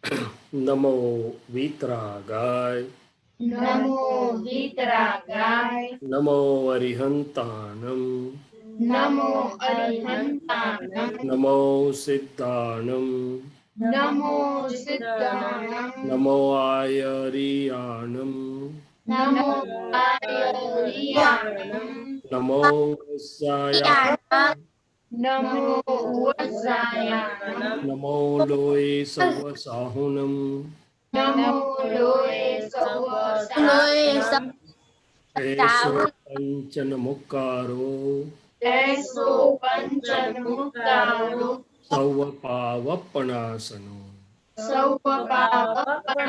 नमो वीतरागाय नमो वीतरागाय नमो अरिहंताणं नमो अरिहंताणं नमो सिद्धाणं नमो सिद्धाणं नमो आयरियाणं नमो आर्याणं नमो वस्याय नमो वज्रायाणं नमो लोये सवसाहुनं नमो लोये सवसानं एषो पञ्चनमुक्कारो ऐसो पंचमुक्तारो सौवपावपणासनो सौपपापनाशनो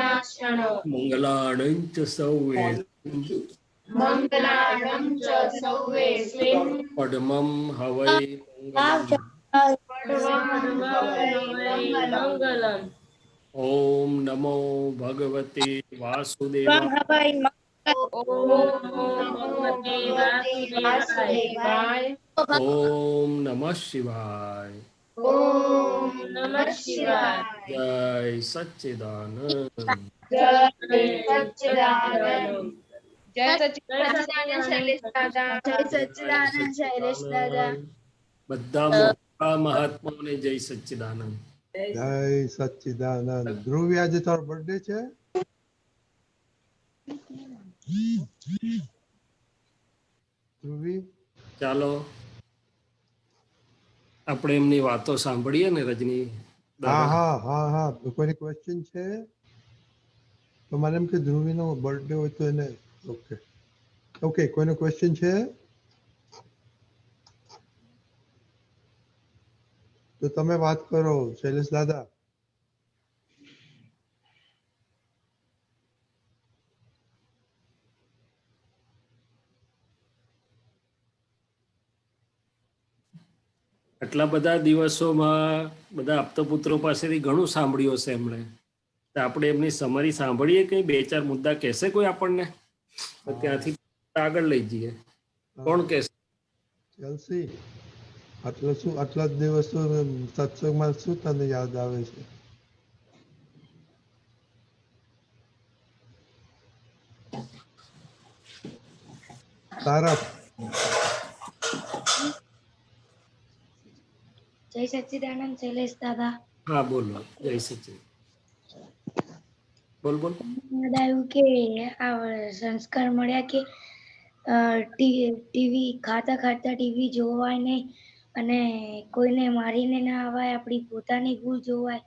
मङ्गलाणं च सौवे मंगलाणं च सौवेस्मिन् पद्मं हवै मङ्गलम् पर्वं हवै मंगलम् ॐ नमो भगवते वासुदेवाय ॐ नमो भगवते वासुदेवाय ॐ नमः शिवाय ॐ नमः शिवाय जय सच्चिदानंद जय सच्चिदानंद जय सच्चिदानंद शैलेश दादा जय सच्चिदानंद शैलेश दादा બધા મોટા મહાત્માઓને જય સચ્ચિદાનંદ જય સચ્ચિદાનંદ. ધ્રુવી, આજે તારો બર્થડે છે? ધ્રુવી, ચાલો આપણે એમની વાતો સાંભળીએ ને રજની હા દાદા હા હા હા કોઈની ક્વેશ્ચન છે? તો મને એમ કે ધ્રુવીનો બર્થડે હોય તો એને ઓકે ઓકે કોઈનો ક્વેશ્ચન છે? તો તમે વાત કરો શૈલેષ દાદા. આટલા બધા દિવસોમાં બધા આપતપુત્રો પાસેથી ઘણું સાંભળ્યું હશે એમણે તો આપણે એમની સમરી સાંભળીએ કઈ બે ચાર મુદ્દા કહેશે કોઈ આપણને તો ત્યાંથી આગળ લઈ જઈએ કોણ કહેશે ચેલ્સી, આટલા જ દિવસો સત્સંગમાં શું તને યાદ આવે છે? તારક, જય સચ્ચિદાનંદ શૈલેષ દાદા. હા બોલો જય સચિન બોલ બોલ યાદ આવ્યું કે આ સંસ્કાર મળ્યા કે ટીવી ખાતા ખાતા ટીવી જોવાય નહીં અને કોઈને મારીને ના આવાય, આપણી પોતાની ભૂલ જોવાય.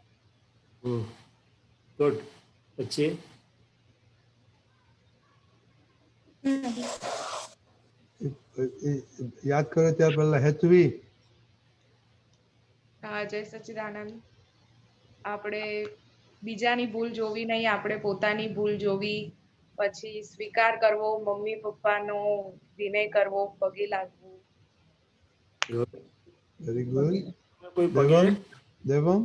ગુડ પછી યાદ કરો ત્યાર પહેલા હેતવી. હા, જય સચ્ચિદાનંદ. આપણે બીજાની ભૂલ જોવી નહીં, આપણે પોતાની ભૂલ જોવી, પછી સ્વીકાર કરવો, મમ્મી પપ્પાનો વિનય કરવો, પગે લાગવું. Very good. કોઈ પગે દેવમ, દેવમ,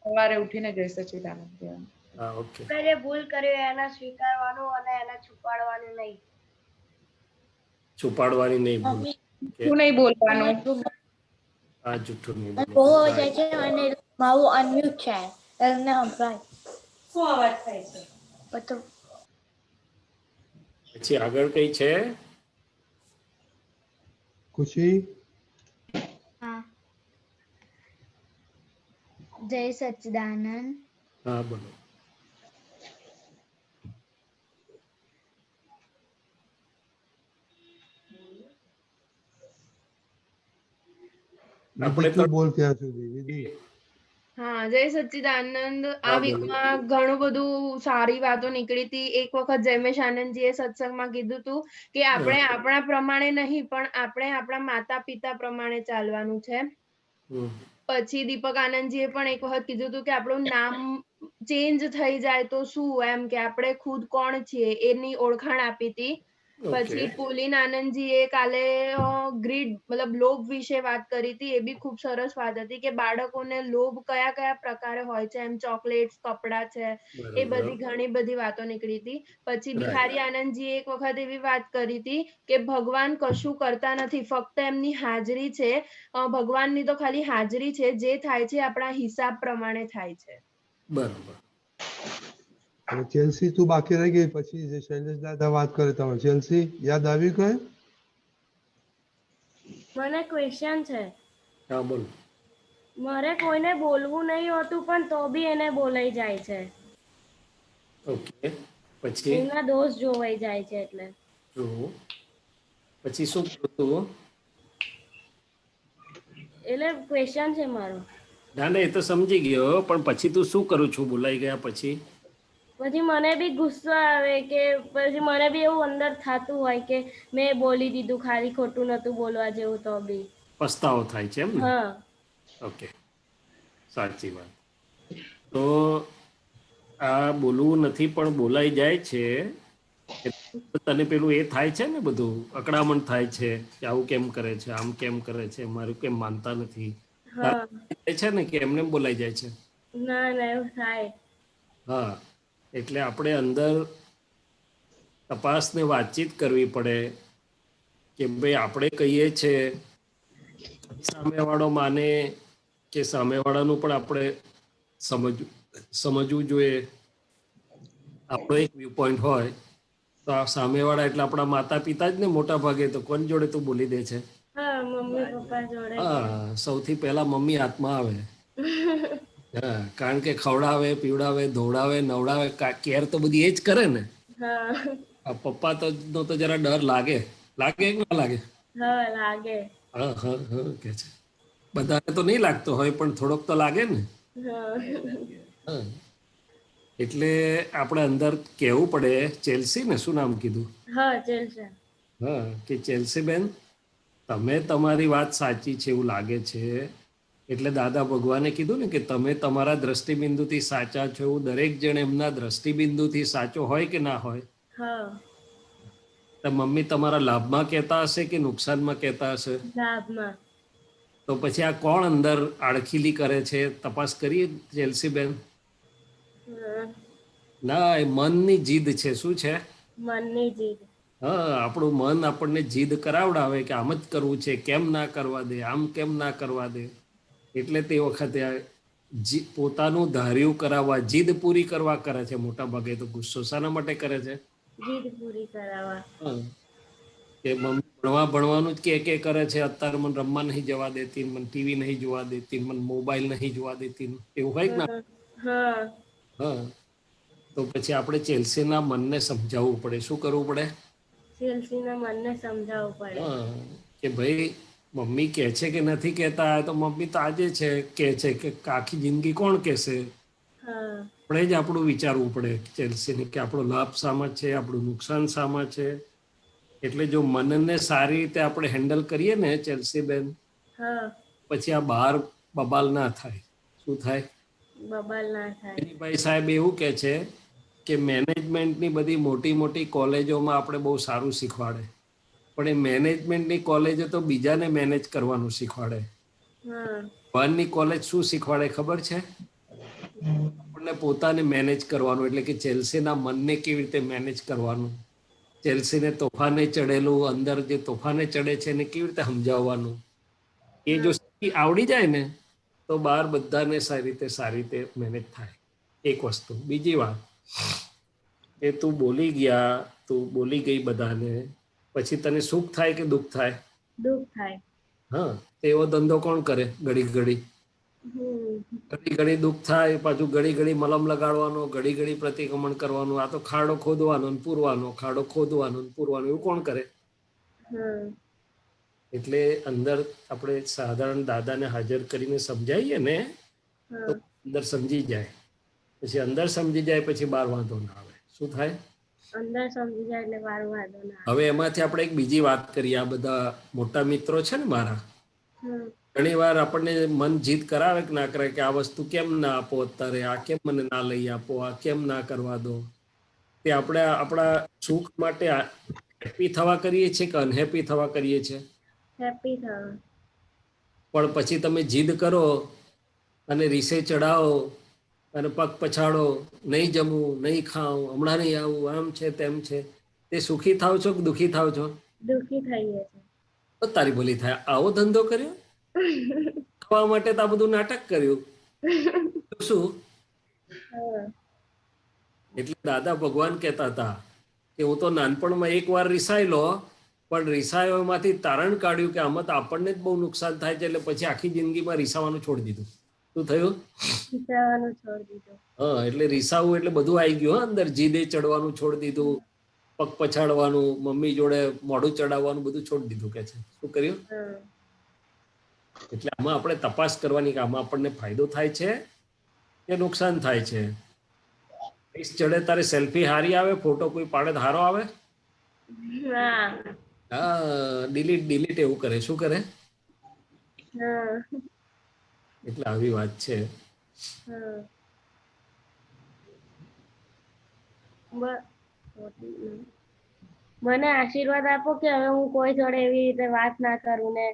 સવારે ઉઠીને જય સચ્ચિદાનંદ કહેવાનું. હા ઓકે આપણે જે ભૂલ કરી એને સ્વીકારવાનું અને એને છુપાડવાનું નહીં. છુપાડવાની નહીં ભૂલ શું નહીં બોલવાનું. આ જૂઠું નહીં બહુ બોલવાનું. અવાજ થાય છે અને મારું અનમ્યુટ છે એને સંભળાય. શું અવાજ થાય છે? બધું પછી આગળ કઈ છે ખુશી, હા. જય સચ્ચિદાનંદ. હા બોલો વિધિ તું બોલ ત્યાં સુધી. વિધિ, હા, જય સચ્ચિદાનંદ. આ હા, બોલો. વીકમાં ઘણું બધું સારી વાતો નીકળી હતી. એક વખત જયમેશ આનંદજીએ સત્સંગમાં કીધું હતું કે આપણે આપણા પ્રમાણે નહીં પણ આપણે આપણા માતા પિતા પ્રમાણે ચાલવાનું છે. પછી દીપક આનંદજીએ પણ એક વખત કીધું હતું કે આપણું નામ ચેન્જ થઈ જાય તો શું, એમ કે આપણે ખુદ કોણ છીએ એની ઓળખાણ આપી હતી. પછી પુલિન આનંદજીએ કાલે ગ્રીડ મતલબ લોભ વિશે વાત કરી હતી. એ બી ખૂબ સરસ વાત હતી કે બાળકોને લોભ કયા કયા પ્રકારે હોય છે, એમ ચોકલેટ્સ, કપડા છે, એ બધી ઘણી બધી વાતો નીકળી હતી. પછી બિહારી આનંદજીએ એક વખત એવી વાત કરી હતી કે ભગવાન કશું કરતા નથી, ફક્ત એમની હાજરી છે. ભગવાનની તો ખાલી હાજરી છે, જે થાય છે આપણા હિસાબ પ્રમાણે થાય છે. બરોબર. હવે ચેલ્સી તું બાકી રહી ગઈ, પછી જે શૈલેષ દાદા વાત કરે તમે. ચેલ્સી યાદ આવી કઈ? મને ક્વેશ્ચન છે. હા બોલ. મારે કોઈને બોલવું નહીં હોતું પણ તો બી એને બોલાઈ જાય છે. ઓકે, પછી એના દોષ જોવાઈ જાય છે એટલે. જો પછી શું કરું તું? એટલે ક્વેશ્ચન છે મારો. ના ના, એ તો સમજી ગયો, પણ પછી તું શું કરું છું બોલાઈ ગયા પછી? પછી મને બી ગુસ્સો આવે કે પછી મને બી એવું અંદર થતું હોય કે મેં બોલી દીધું, ખાલી ખોટું નતું બોલવા જેવું તો બી. પસ્તાવો થાય છે એમ ને? હા. ઓકે, સાચી વાત. તો આ બોલવું નથી પણ બોલાઈ જાય છે, તને પેલું એ થાય છે ને, બધું અકળામણ થાય છે કે આવું કેમ કરે છે, આમ કેમ કરે છે, મારું કેમ માનતા નથી, હા. છે ને કે એમને એમ બોલાઈ જાય છે? ના ના, એવું થાય. હા, એટલે આપણે અંદર તપાસને વાતચીત કરવી પડે કે ભાઈ આપણે કહીએ છે, સામેવાળો માને કે સામેવાળાનું પણ આપણે સમજવું જોઈએ. આપણો એક વ્યૂ પોઈન્ટ હોય તો આ સામેવાળા એટલે આપણા માતા પિતા જ ને, મોટા ભાગે તો કોની જોડે તું બોલી દે છે? હા, મમ્મી પપ્પા જોડે. હા, સૌથી પહેલા મમ્મી હાથમાં આવે. હા, કારણ કે ખવડાવે, પીવડાવે, ધોવડાવે, નવડાવે, કેર તો બધી એ જ કરે ને. હા. આ પપ્પા નો તો જરા ડર લાગે કે ના લાગે? હા, લાગે. હા હા હા કે છે. બધાને તો નહીં લાગતો હોય પણ થોડોક તો લાગે ને. હા. હા, એટલે આપણે અંદર કહેવું પડે. ચેલ્સી ને શું નામ કીધું? હા, ચાલશે. હા, કે ચેલ્સી બેન, તમે તમારી વાત સાચી છે એવું લાગે છે, એટલે દાદા ભગવાને કીધું ને કે તમે તમારા દ્રષ્ટિબિંદુથી સાચા છો, એવું દરેક જણ એમના દ્રષ્ટિબિંદુથી સાચો હોય કે ના હોય? હા. તો મમ્મી તમારા લાભમાં કહેતા હશે કે નુકસાનમાં કહેતા હશે? લાભમાં. તો પછી આ કોણ અંદર આડખીલી કરે છે, તપાસ કરીએ ચેલ્સી બેન? હા. ના, એ મનની જીદ છે. શું છે? મનની જીદ. હા, આપણું મન આપણને જીદ કરાવડાવે કે આમ જ કરવું છે, કેમ ના કરવા દે, આમ કેમ ના કરવા દે. એટલે તે વખતે પોતાનું ધાર્યું કરાવવા, જીદ પૂરી કરવા કરે છે. મોટા ભાગે તો ગુસ્સો શાના માટે કરે છે? જીદ પૂરી કરાવવા. હા, કે મમ્મી ભણવાનું જ કે કરે છે, અત્યારે મને રમવા નહીં જવા દેતી, મને ટીવી નહીં જોવા દેતી, મને મોબાઈલ નહીં જોવા દેતી, એવું હોય કે ના? હા. હા. હા, તો પછી આપણે ચેલ્સીના મનને સમજાવવું પડે. શું કરવું પડે? ચેલ્સીના મનને સમજાવવું પડે. હા, કે ભાઈ મમ્મી કહે છે કે નથી કહેતા, તો મમ્મી તો આજે છે કે છે કે આખી જિંદગી કોણ કહેશે? હા. આપણે જ આપણું વિચારવું પડે ચેલ્સીને, કે આપણો લાભ શામાં છે, આપણું નુકસાન શામાં છે. એટલે જો મનને સારી રીતે આપણે હેન્ડલ કરીએ ને ચેલ્સી બેન, હા. પછી આ બહાર બબાલ ના થાય. શું થાય? બબાલ ના થાય. ભાઈ સાહેબ એવું કહે છે કે મેનેજમેન્ટની બધી મોટી મોટી કોલેજોમાં આપણે બહુ સારું શીખવાડે, પણ એ મેનેજમેન્ટની કોલેજો તો બીજાને મેનેજ કરવાનું શીખવાડે. હા. બહારની કોલેજ શું શીખવાડે ખબર છે? આપણને પોતાને મેનેજ કરવાનું, એટલે કે ચેલ્સીના મનને કેવી રીતે મેનેજ કરવાનું, ચેલ્સીને તોફાને ચડેલું, અંદર જે તોફાને ચડે છે એને કેવી રીતે સમજાવવાનું. એ જો આવડી જાય ને તો બહાર બધાને સારી રીતે મેનેજ થાય. એક વસ્તુ. બીજી વાત, એ તું બોલી ગઈ બધાને, પછી તને સુખ થાય કે દુઃખ થાય? દુઃખ થાય. હા, એવો ધંધો કોણ કરે? ઘડી ઘડી દુઃખ થાય, પાછું ઘડી મલમ લગાડવાનો, ઘડી પ્રતિક્રમણ કરવાનું. આ તો ખાડો ખોદવાનો ને પૂરવાનો, ખાડો ખોદવાનો ને પૂરવાનો, એવું કોણ કરે? હા. એટલે અંદર આપણે સાધારણ દાદાને હાજર કરીને સમજાવીએ ને તો હા. અંદર સમજી જાય. પછી અંદર સમજી જાય પછી બહાર વાંધો ના આવે. શું થાય? અંદર સમજી જાય એટલે વાર વાંધો ના આવે. હવે એમાંથી આપણે એક બીજી વાત કરીએ. આ બધા મોટા મિત્રો છે ને મારા, હમ. ઘણી વાર આપણને મન જીદ કરાવે કે ના કરે, કે આ વસ્તુ કેમ ના આપો અત્યારે, આ કેમ મને ના લઈ આપો, આ કેમ ના કરવા દો. તે આપણે આપણા સુખ માટે હેપી થવા કરીએ છીએ કે અનહેપી થવા કરીએ છીએ? હેપી થવા. પણ પછી તમે જીદ કરો અને રીસે ચડાવો અને પગ પછાડો, નહીં જમવું, નહીં ખાવું, હમણાં નહીં આવું, આમ છે તેમ છે, તે સુખી થાવ છો કે દુઃખી થાવ છો? દુઃખી થઈએ તો તારી ભલી થાય. આવો ધંધો કર્યો, છે. ખાવા માટે તો આ બધું નાટક કર્યું. શું હા. એટલે દાદા ભગવાન કહેતા હતા કે હું તો નાનપણમાં એકવાર રિસાઈ લો, પણ રિસાયો એમાંથી તારણ કાઢ્યું કે આમાં તો આપણને જ બહુ નુકસાન થાય છે, એટલે પછી આખી જિંદગીમાં રિસાવાનું છોડી દીધું. શું થયું? વિચારવાનું છોડી દીધું. હા, એટલે રિસાવું એટલે બધું આવી ગયું. અંદર જીદે ચડવાનું છોડી દીધું, પગ પછાડવાનું, મમ્મી જોડે મોઢું ચડાવવાનું બધું છોડી દીધું કે છે. શું કર્યું? હા. એટલે આમાં આપણે તપાસ કરવાની કે આમાં આપણને ફાયદો થાય છે કે નુકસાન થાય છે. ઇસ ચડે તારે સેલ્ફી હારી આવે, ફોટો કોઈ પાડે તો હારો આવે? હા. હા, ડિલીટ એવું કરે. શું કરે? હા. એટલે આવી વાત છે. હા. મને આશીર્વાદ આપો કે હવે હું કોઈ જોડે એવી રીતે વાત ના કરું ને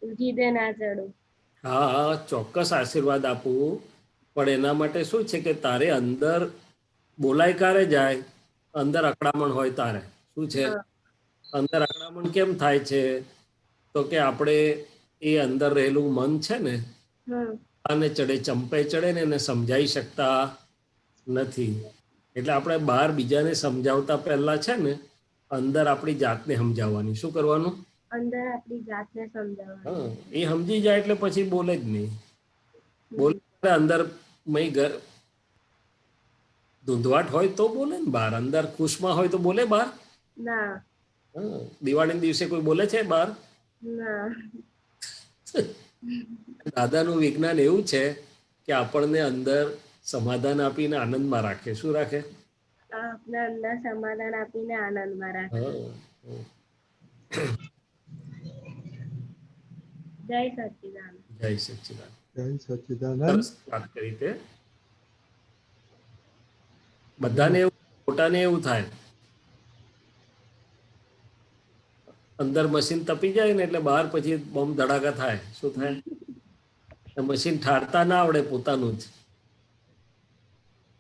જીદે ના ચડું. હા હા, ચોક્કસ આશીર્વાદ આપું, પણ એના માટે શું છે કે તારે અંદર બોલાય ક્યારે જાય? અંદર અકળામણ હોય તારે. શું છે? હા. અંદર અકળામણ કેમ થાય છે? તો કે આપણે એ અંદર રહેલું મન છે ને, હમ. આને ચડે, ચંપે ચડે ને એને સમજાઈ શકતા નથી. એટલે આપણે બહાર બીજાને સમજાવતા પહેલા છે ને, અંદર આપણી જાતને સમજાવવાની. શું કરવાનું? અંદર આપણી જાતને સમજાવવાની. હા, એ સમજી જાય એટલે પછી બોલે જ નહીં. બોલે હમ. અંદર ધૂંધવાટ હોય તો બોલે ને બહાર. અંદર ખુશમાં હોય તો બોલે બહાર? ના. હા, દિવાળીના દિવસે કોઈ બોલે છે બહાર? ના. દાદાનું વિજ્ઞાન એવું છે કે આપણને અંદર સમાધાન આપીને આનંદમાં રાખે. શું રાખે? આપને અંદર સમાધાન આપીને આનંદમાં રાખે. હા. જય સચ્ચિદાનંદ. જય સચ્ચિદાનંદ. જય સચ્ચિદાનંદ. સરસ વાત કરી તે. બધાને એવું, પોતાને એવું થાય અંદર મશીન તપી જાય ને એટલે બહાર પછી બોમ્બ ધડાકા થાય. શું થાય? મશીન ઠારતા ના આવડે પોતાનું જ.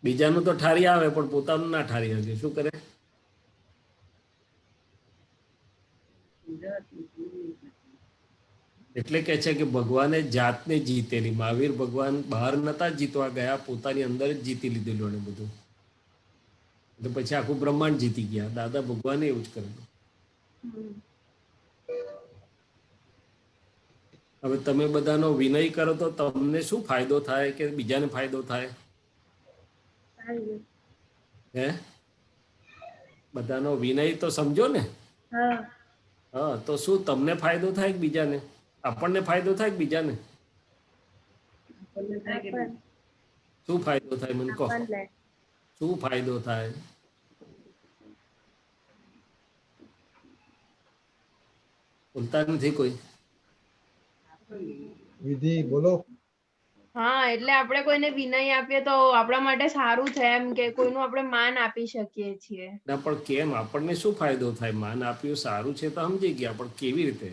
બીજાનું તો ઠારી આવે પણ પોતાનું ના ઠારી શકે. શું કરે? એટલે કે છે કે ભગવાને જાતને જીતેલી. મહાવીર ભગવાન બહાર નતા જીતવા ગયા, પોતાની અંદર જ જીતી લીધેલું એને બધું. એટલે પછી આખું બ્રહ્માંડ જીતી ગયા. દાદા ભગવાને એવું જ કરેલું. હમ. હવે તમે બધાનો વિનય કરો તો તમને શું ફાયદો થાય કે બીજાને ફાયદો થાય? સારું. હે? બધાનો વિનય તો સમજો ને. હા. હા, તો શું તમને ફાયદો થાય કે બીજાને? આપણને ફાયદો થાય કે બીજાને? શું ફાયદો થાય મને કહો? આપણને. શું ફાયદો થાય? બોલતા નથી કોઈ. વિધિ બોલો. હા, એટલે આપણે કોઈને વિનય આપીએ તો આપણા માટે સારું છે, એમ કે કોઈનું આપણે માન આપી શકીએ છીએ. ના, પણ કેમ? આપણને શું ફાયદો થાય? માન આપ્યું સારું છે તો સમજી ગયા, પણ કેવી રીતે?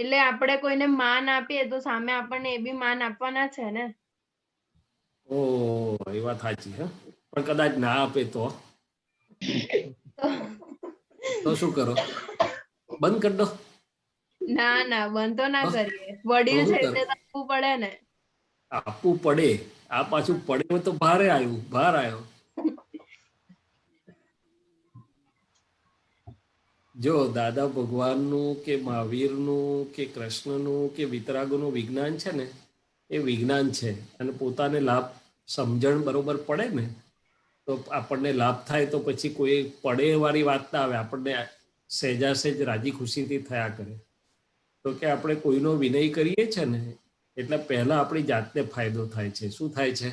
એટલે આપણે કોઈને માન આપીએ તો સામે આપણને એ બી માન આપવાના છે ને. ઓ, એ વાત સાચી. હા, પણ કદાચ ના આપે તો શું કરો? બંધ કરી દો. ના ના, બંધ તો ના હા? કરીએ. તો વડીલ શું છે કરો? એટલે તો આપવું પડે ને. આપવું પડે. આ પાછું પડે તો ભારે આવ્યું, ભાર આવ્યો. જો દાદા ભગવાનનું કે મહાવીરનું કે કૃષ્ણનું કે વિતરાગોનું વિજ્ઞાન છે ને, એ વિજ્ઞાન છે. અને પોતાને લાભ સમજણ બરોબર પડે ને તો આપણને લાભ થાય, તો પછી કોઈ પડે વાળી વાત ના આવે. આપણને સહેજા સહેજ રાજી ખુશીથી થયા કરે. તો કે આપણે કોઈનો વિનય કરીએ છે ને એટલે પહેલા આપણી જાતને ફાયદો થાય છે. શું થાય છે?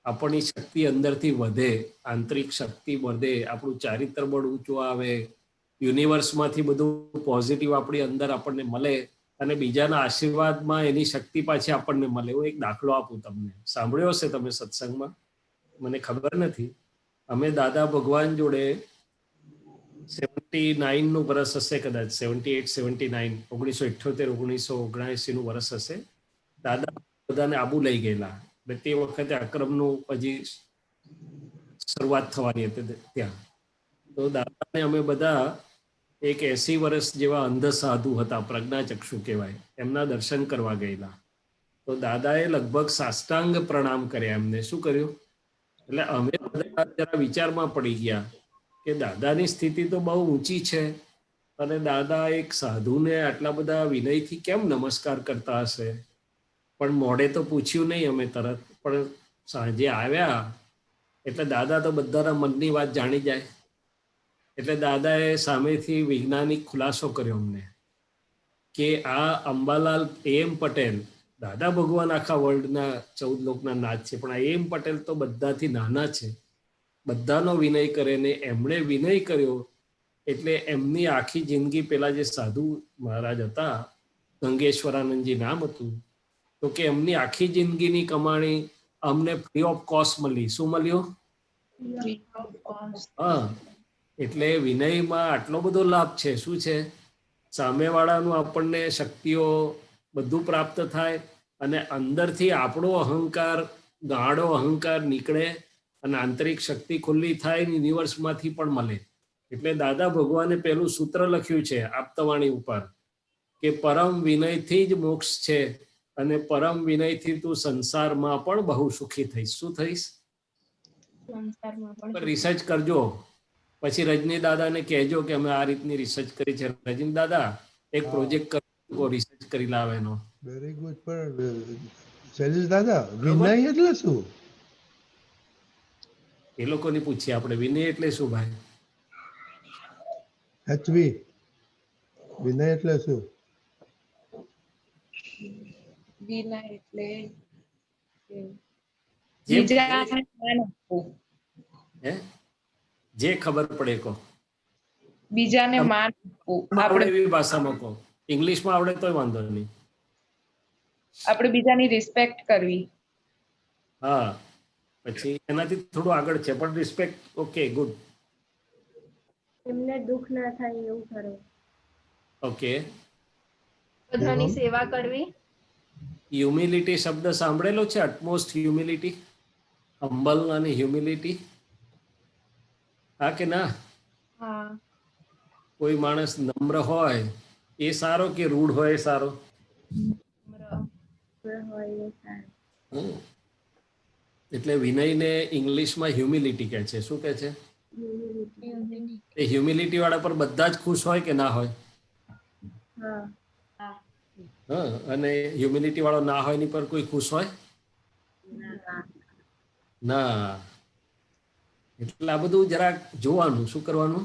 આપણી શક્તિ અંદરથી વધે, આંતરિક શક્તિ વધે, આપણું ચારિત્ર બળ ઊંચું આવે, યુનિવર્સમાંથી બધું પોઝિટિવ આપણી અંદર આપણને મળે, અને બીજાના આશીર્વાદમાં એની શક્તિ પાછી આપણને મળે. હું એક દાખલો આપું તમને. સાંભળ્યો હશે તમે સત્સંગમાં, મને ખબર નથી. અમે દાદા ભગવાન જોડે 79 નું વર્ષ હશે કદાચ, 78, 79, 1978, 1979 નું વર્ષ હશે. દાદા બધાને આબુ લઈ ગયેલા. તે વખતે અક્રમનું હજી શરૂઆત થવાની હતી ત્યાં. તો દાદાને અમે બધા એક 80 વર્ષ જેવા અંધ સાધુ હતા, પ્રજ્ઞાચક્ષુ કહેવાય, એમના દર્શન કરવા ગયેલા. તો દાદાએ લગભગ સાષ્ટાંગ પ્રણામ કર્યા એમને. શું કર્યું? એટલે અમે બધા જરા વિચારમાં પડી ગયા કે દાદાની સ્થિતિ તો બહુ ઊંચી છે અને દાદા એક સાધુને આટલા બધા વિનયથી કેમ નમસ્કાર કરતા હશે. પણ મોડે તો પૂછ્યું નહીં અમે તરત, પણ સાંજે આવ્યા એટલે દાદા તો બધાના મનની વાત જાણી જાય. એટલે દાદાએ સામેથી વૈજ્ઞાનિક ખુલાસો કર્યો અમને કે આ અંબાલાલ એમ પટેલ, દાદા ભગવાન આખા વર્લ્ડના 14 લોકના નાથ છે, પણ આ એમ પટેલ તો બધાથી નાના છે, બધાનો વિનય કરે ને એમણે વિનય કર્યો એટલે એમની આખી જિંદગી પેલા જે સાધુ મહારાજ હતા, ગંગેશ્વરાનંદજી નામ હતું, તો કે એમની આખી જિંદગીની કમાણી અમને ફ્રી ઓફ કોસ્ટ મળી. શું મળ્યું? હા, એટલે વિનયમાં આટલો બધો લાભ છે. શું છે? સામેવાળાનું આપણને શક્તિઓ બધું પ્રાપ્ત થાય અને અંદરથી આપણો અહંકાર, ગાઢો અહંકાર નીકળે અને આંતરિક શક્તિ ખુલ્લી થાય, યુનિવર્સમાંથી પણ મળે. એટલે દાદા ભગવાને પેલું સૂત્ર લખ્યું છે આપતવાણી ઉપર કે પરમ વિનયથી જ મોક્ષ છે અને પરમ વિનયથી તું સંસારમાં પણ બહુ સુખી થઈશ. શું થઈશ? રિસર્ચ કરજો, પછી રજની દાદાને કહેજો કે અમે આ રીતની રિસર્ચ કરી છે. રજની દાદા એક પ્રોજેક્ટ કરો, રિસર્ચ કરી લાવે એનો. Very good. પણ શૈલેષ દાદા, વિનય એટલે શું? એ લોકોને પૂછીએ આપણે, વિનય એટલે શું ભાઈ? HV, વિનય એટલે શું? વિનય એટલે જે બીજાને માન આપવું. હે? જે ખબર પડે કહો. બીજાને માન આપવું. આપણે એવી ભાષામાં કહો, ઇંગ્લિશમાં આવડે તોય વાંધો નહીં. આપણે બીજાની રિસ્પેક્ટ કરવી. હા, પછી એનાથી થોડું આગળ છે પણ રિસ્પેક્ટ. Okay, good. એમને દુઃખ ના થાય એવું કરવું. ઓકે. બધાની સેવા કરવી. હ્યુમિલિટી શબ્દ સાંભળેલો છે? અટમોસ્ટ હ્યુમિલિટી, હમ્બલ અને હ્યુમિલિટી. હા કે ના? હા. કોઈ માણસ નમ્ર હોય એ સારો કે રૂઢ હોય એ સારો? હોય એ સારું. હમ. એટલે વિનયને ઇંગ્લિશમાં હ્યુમિલિટી કહે છે. શું કહે છે? એ હ્યુમિલિટી વાળા પર બધા જ ખુશ હોય કે ના હોય? હા. હા, અને હ્યુમિલિટી વાળો ના હોય એની પર કોઈ ખુશ હોય ના. એટલે આ બધું જરાક જોવાનું. શું કરવાનું?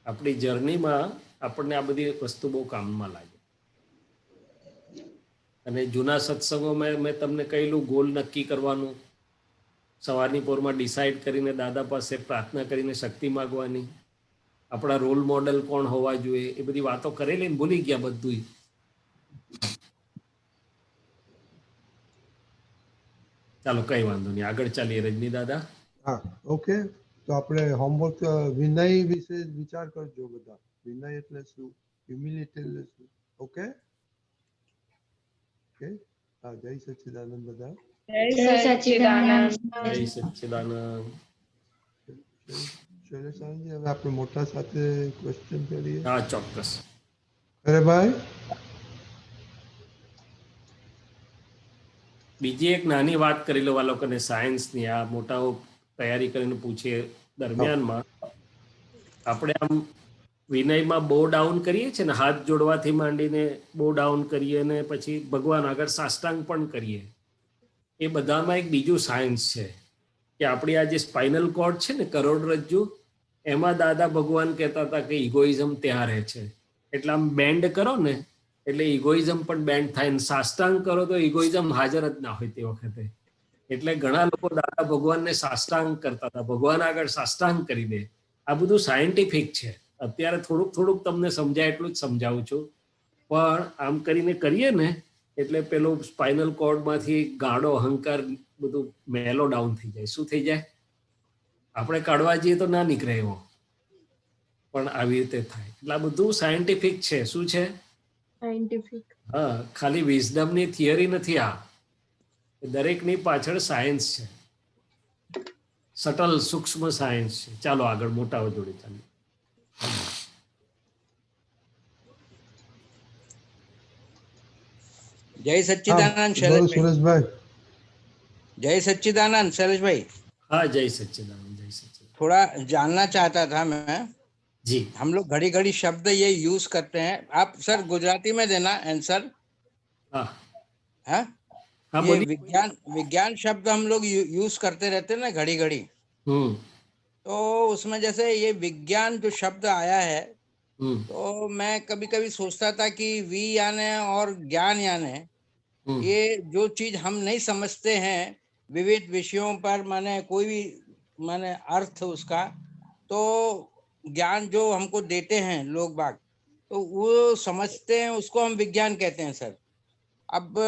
આપણી જર્નીમાં આપણને આ બધી વસ્તુ બહુ કામમાં લાગે. અને જૂના સત્સંગોમાં મેં તમને કહેલું ગોલ નક્કી કરવાનું, સવારની પોરમાં ડિસાઈડ કરીને દાદા પાસે પ્રાર્થના કરીને શક્તિ માગવાની, આપણા રોલ મોડેલ કોણ હોવા જોઈએ, એ બધી વાતો કરેલી ને ભૂલી ગયા બધું. ચાલો કઈ વાંધો નહીં, આગળ ચાલીએ રજની દાદા. હા, ઓકે. તો આપણે હોમવર્ક વિનય વિશે વિચાર કરજો બધા. વિનય એટલે શું, હ્યુમિલિટી એટલે શું? Okay okay. હા, જય સચ્ચિદાનંદ બધા. જય સચ્ચિદાનંદ. જય સચ્ચિદાનંદ. શૈલેષ આનંદજી, હવે આપણે મોટા સાથે ક્વેશ્ચન કરીએ. હા, ચોક્કસ. અરે ભાઈ, બીજી એક નાની વાત કરી લો આ લોકોને સાયન્સની. આ મોટાઓ તૈયારી કરીને પૂછે દરમિયાનમાં આપણે આમ વિનયમાં બો ડાઉન કરીએ છીએ ને, હાથ જોડવાથી માંડીને બો ડાઉન કરીએ ને પછી ભગવાન આગળ સાષ્ટાંગ પણ કરીએ. એ બધામાં એક બીજું સાયન્સ છે કે આપણી આ જે સ્પાઇનલ કોર્ડ છે ને, કરોડરજ્જુ, એમાં દાદા ભગવાન કહેતા હતા કે ઇગોઇઝમ ત્યાં રહે છે. એટલે આમ બેન્ડ કરો ને એટલે ઇગોઇઝમ પણ બેન્ડ થાય ને સાષ્ટાંગ કરો તો ઇગોઇઝમ હાજર જ ના હોય તે વખતે. એટલે ઘણા લોકો દાદા ભગવાનને સાષ્ટાંગ કરતા હતા, ભગવાન આગળ સાષ્ટાંગ કરી દે. આ બધું સાયન્ટિફિક છે. અત્યારે થોડુંક થોડુંક તમને સમજાય એટલું જ સમજાવું છું, પણ આમ કરીને કરીએ ને એટલે પેલો સ્પાઇનલ કોર્ડમાંથી ગાઢો અહંકાર બધું મેલો ડાઉન થઈ જાય. શું થઈ જાય? આપણે કાઢવા જઈએ તો ના નીકળે એવો, પણ આવી રીતે થાય. એટલે આ બધું સાયન્ટિફિક છે. શું છે? સાયન્ટિફિક. હા, ખાલી વિઝડમની થિયરી નથી. આ દરેકની પાછળ સાયન્સ છે, સટલ સૂક્ષ્મ સાયન્સ છે. ચાલો આગળ મોટાઓ જોડે ચાલીએ. जय सच्चिदानंद બોલો शैलेश भाई। સુરેશભાઈ. जय सच्चिदानंद शैलेश भाई। हाँ जय सच्चिदानंद, जय सच्चिदानंद। थोड़ा जानना चाहता था मैं, जी हम लोग घड़ी घड़ी शब्द ये यूज करते हैं, आप सर गुजराती में देना आंसर। हाँ हाँ, हाँ ये बोलिए। विज्ञान विज्ञान शब्द हम लोग यूज करते रहते हैं ना घड़ी घड़ी, तो उसमें जैसे ये विज्ञान जो शब्द आया है, तो मैं कभी कभी सोचता था कि वी यानी और ज्ञान यानी ये जो चीज हम नहीं समझते हैं विविध विषयों पर, माने कोई भी माने अर्थ उसका, तो ज्ञान जो हमको देते हैं लोग बाग, तो वो समझते हैं, उसको हम विज्ञान कहते हैं सर। अब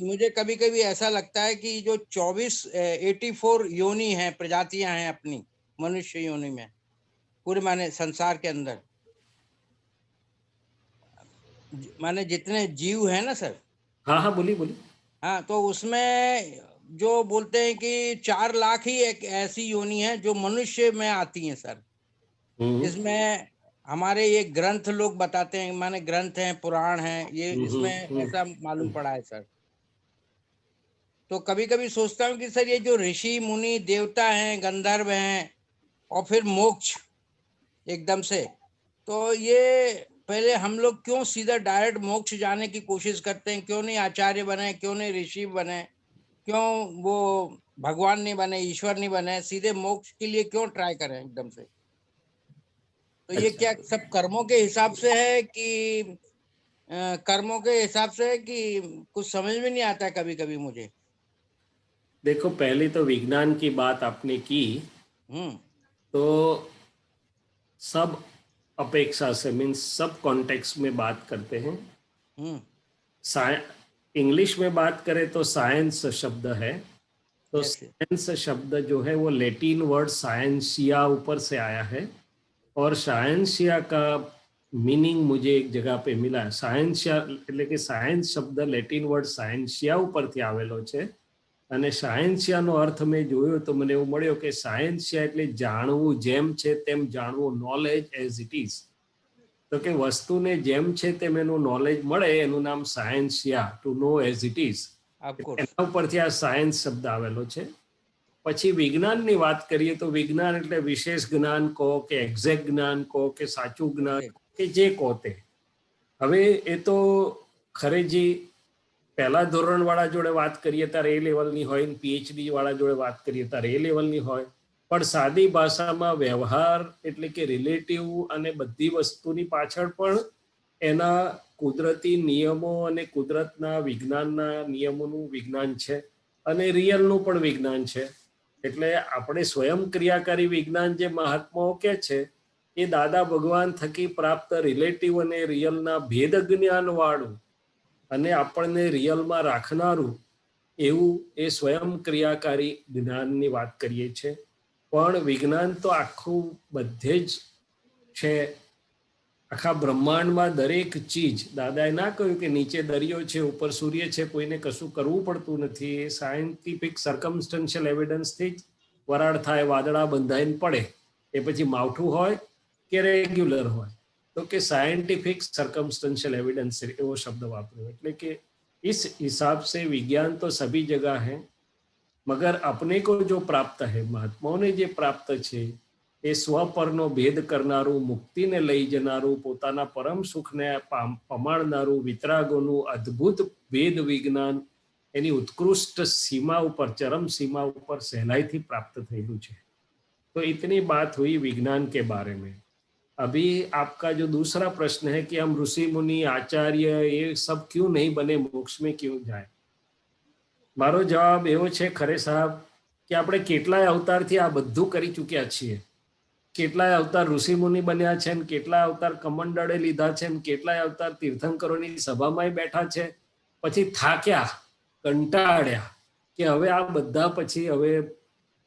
मुझे कभी कभी ऐसा लगता है कि जो 84 योनि हैं, प्रजातियां हैं अपनी मनुष्य योनि में, पूरे माने संसार के अंदर माने जितने जीव हैं ना सर। हाँ हाँ बोलिए बोलिए। हाँ, तो उसमें जो बोलते हैं कि 4 लाख ही एक ऐसी योनि है जो मनुष्य में आती हैं सर, जिसमें हमारे ये ग्रंथ लोग बताते हैं, माने ग्रंथ हैं, पुराण हैं, ये इसमें ऐसा मालूम पड़ा है सर। तो कभी कभी सोचता हूँ कि सर ये जो ऋषि मुनि देवता हैं, गंधर्व हैं, और फिर मोक्ष एकदम से, तो ये पहले हम लोग क्यों सीधा डायरेक्ट मोक्ष जाने की कोशिश करते हैं? क्यों नहीं आचार्य बने, क्यों नहीं ऋषि बने, क्यों वो भगवान नहीं बने, ईश्वर नहीं बने, सीधे मोक्ष के लिए क्यों ट्राई करें एकदम से? तो ये क्या सब कर्मों के हिसाब से है कि कर्मों के हिसाब से है कि कुछ समझ में नहीं आता है कभी कभी मुझे। देखो पहले तो विज्ञान की बात आपने की, तो सब अपेक्षा से मीन्स सब कॉन्टेक्स्ट में बात करते हैं। इंग्लिश में बात करें तो साइंस शब्द है, तो साइंस शब्द जो है वो लैटिन वर्ड साइंसिया ऊपर से आया है, और साइंसिया का मीनिंग मुझे एक जगह पे मिला है। સાયન્સિયા એટલે કે સાયન્સ શબ્દ લેટિન વર્ડ સાયન્સિયા ઉપરથી આવેલો છે, અને સાયન્સિયાનો અર્થ મેં જોયો તો મને એવું મળ્યો કે સાયન્સિયા એટલે જાણવું જેમ છે તેમ જાણવું, નોલેજ એઝ ઇટ ઇઝ. તો કે વસ્તુને જેમ છે તેમ એનું નોલેજ મળે એનું નામ સાયન્સિયા, to know as it is. એના ઉપરથી આ સાયન્સ શબ્દ આવેલો છે. પછી વિજ્ઞાનની વાત કરીએ તો વિજ્ઞાન એટલે વિશેષ જ્ઞાન કહો કે એક્ઝેક્ટ જ્ઞાન કહો કે સાચું જ્ઞાન કે જે કહો તે. હવે એ તો ખરેજી પહેલા ધોરણવાળા જોડે વાત કરીએ ત્યારે એ લેવલની હોય, પીએચડી વાળા જોડે વાત કરીએ ત્યારે એ લેવલની હોય, પણ સાદી ભાષામાં વ્યવહાર એટલે કે રિલેટિવ અને બધી વસ્તુની પાછળ પણ એના કુદરતી નિયમો અને કુદરતના વિજ્ઞાનના નિયમોનું વિજ્ઞાન છે, અને રિયલનું પણ વિજ્ઞાન છે. એટલે આપણે સ્વયં ક્રિયાકારી વિજ્ઞાન જે મહાત્માઓ કે છે એ દાદા ભગવાન થકી પ્રાપ્ત રિલેટિવ અને રિયલના ભેદ જ્ઞાન વાળું અને આપણને રિયલમાં રાખનારું એવું એ સ્વયં ક્રિયાકારી જ્ઞાનની વાત કરીએ છીએ. પણ વિજ્ઞાન તો આખું બધે જ છે, આખા બ્રહ્માંડમાં દરેક ચીજ. દાદાએ ના કહ્યું કે નીચે દરિયો છે, ઉપર સૂર્ય છે, કોઈને કશું કરવું પડતું નથી. એ સાયન્ટિફિક સર્કમસ્ટન્શિયલ એવિડન્સથી જ વરાળ થાય, વાદળા બંધાઈને પડે, એ પછી માવઠું હોય કે રેગ્યુલર હોય. तो कि साइंटिफिक सर्कमस्टेंशियल एविडेंस वो शब्द वापरो, એટલે કે इस हिसाब से विज्ञान तो सभी जगह है, मगर अपने को जो प्राप्त है, महात्माओं ने जो प्राप्त है એ સ્વપરનો ભેદ કરનારું, મુક્તિને લઈ જનારું, પોતાના પરમ સુખને પમાડનારું, વિતરાગોનું અદ્ભુત વેદ વિજ્ઞાન એની ઉત્કૃષ્ટ સીમા ઉપર, ચરમ સીમા ઉપર સહેલાઈથી પ્રાપ્ત થયેલું છે. तो इतनी बात हुई विज्ञान के बारे में. अभी आपका जो दूसरा प्रश्न है कि हम ऋषि मुनि आचार्य ये सब क्यों नहीं बने, मोक्ष में क्यों जाए, मारो जवाब एवो छे खरे साहब कि આપણે કેટલાય અવતારથી આ બધું કરી ચૂક્યા છીએ. કેટલાય અવતાર ઋષિ મુનિ બન્યા છે, ને કેટલાય અવતાર કમંડળે લીધા છે, ને કેટલાય અવતાર તીર્થંકરોની સભામાં બેઠા છે, પછી થાક્યા, કંટાળ્યા કે હવે આ બધા પછી હવે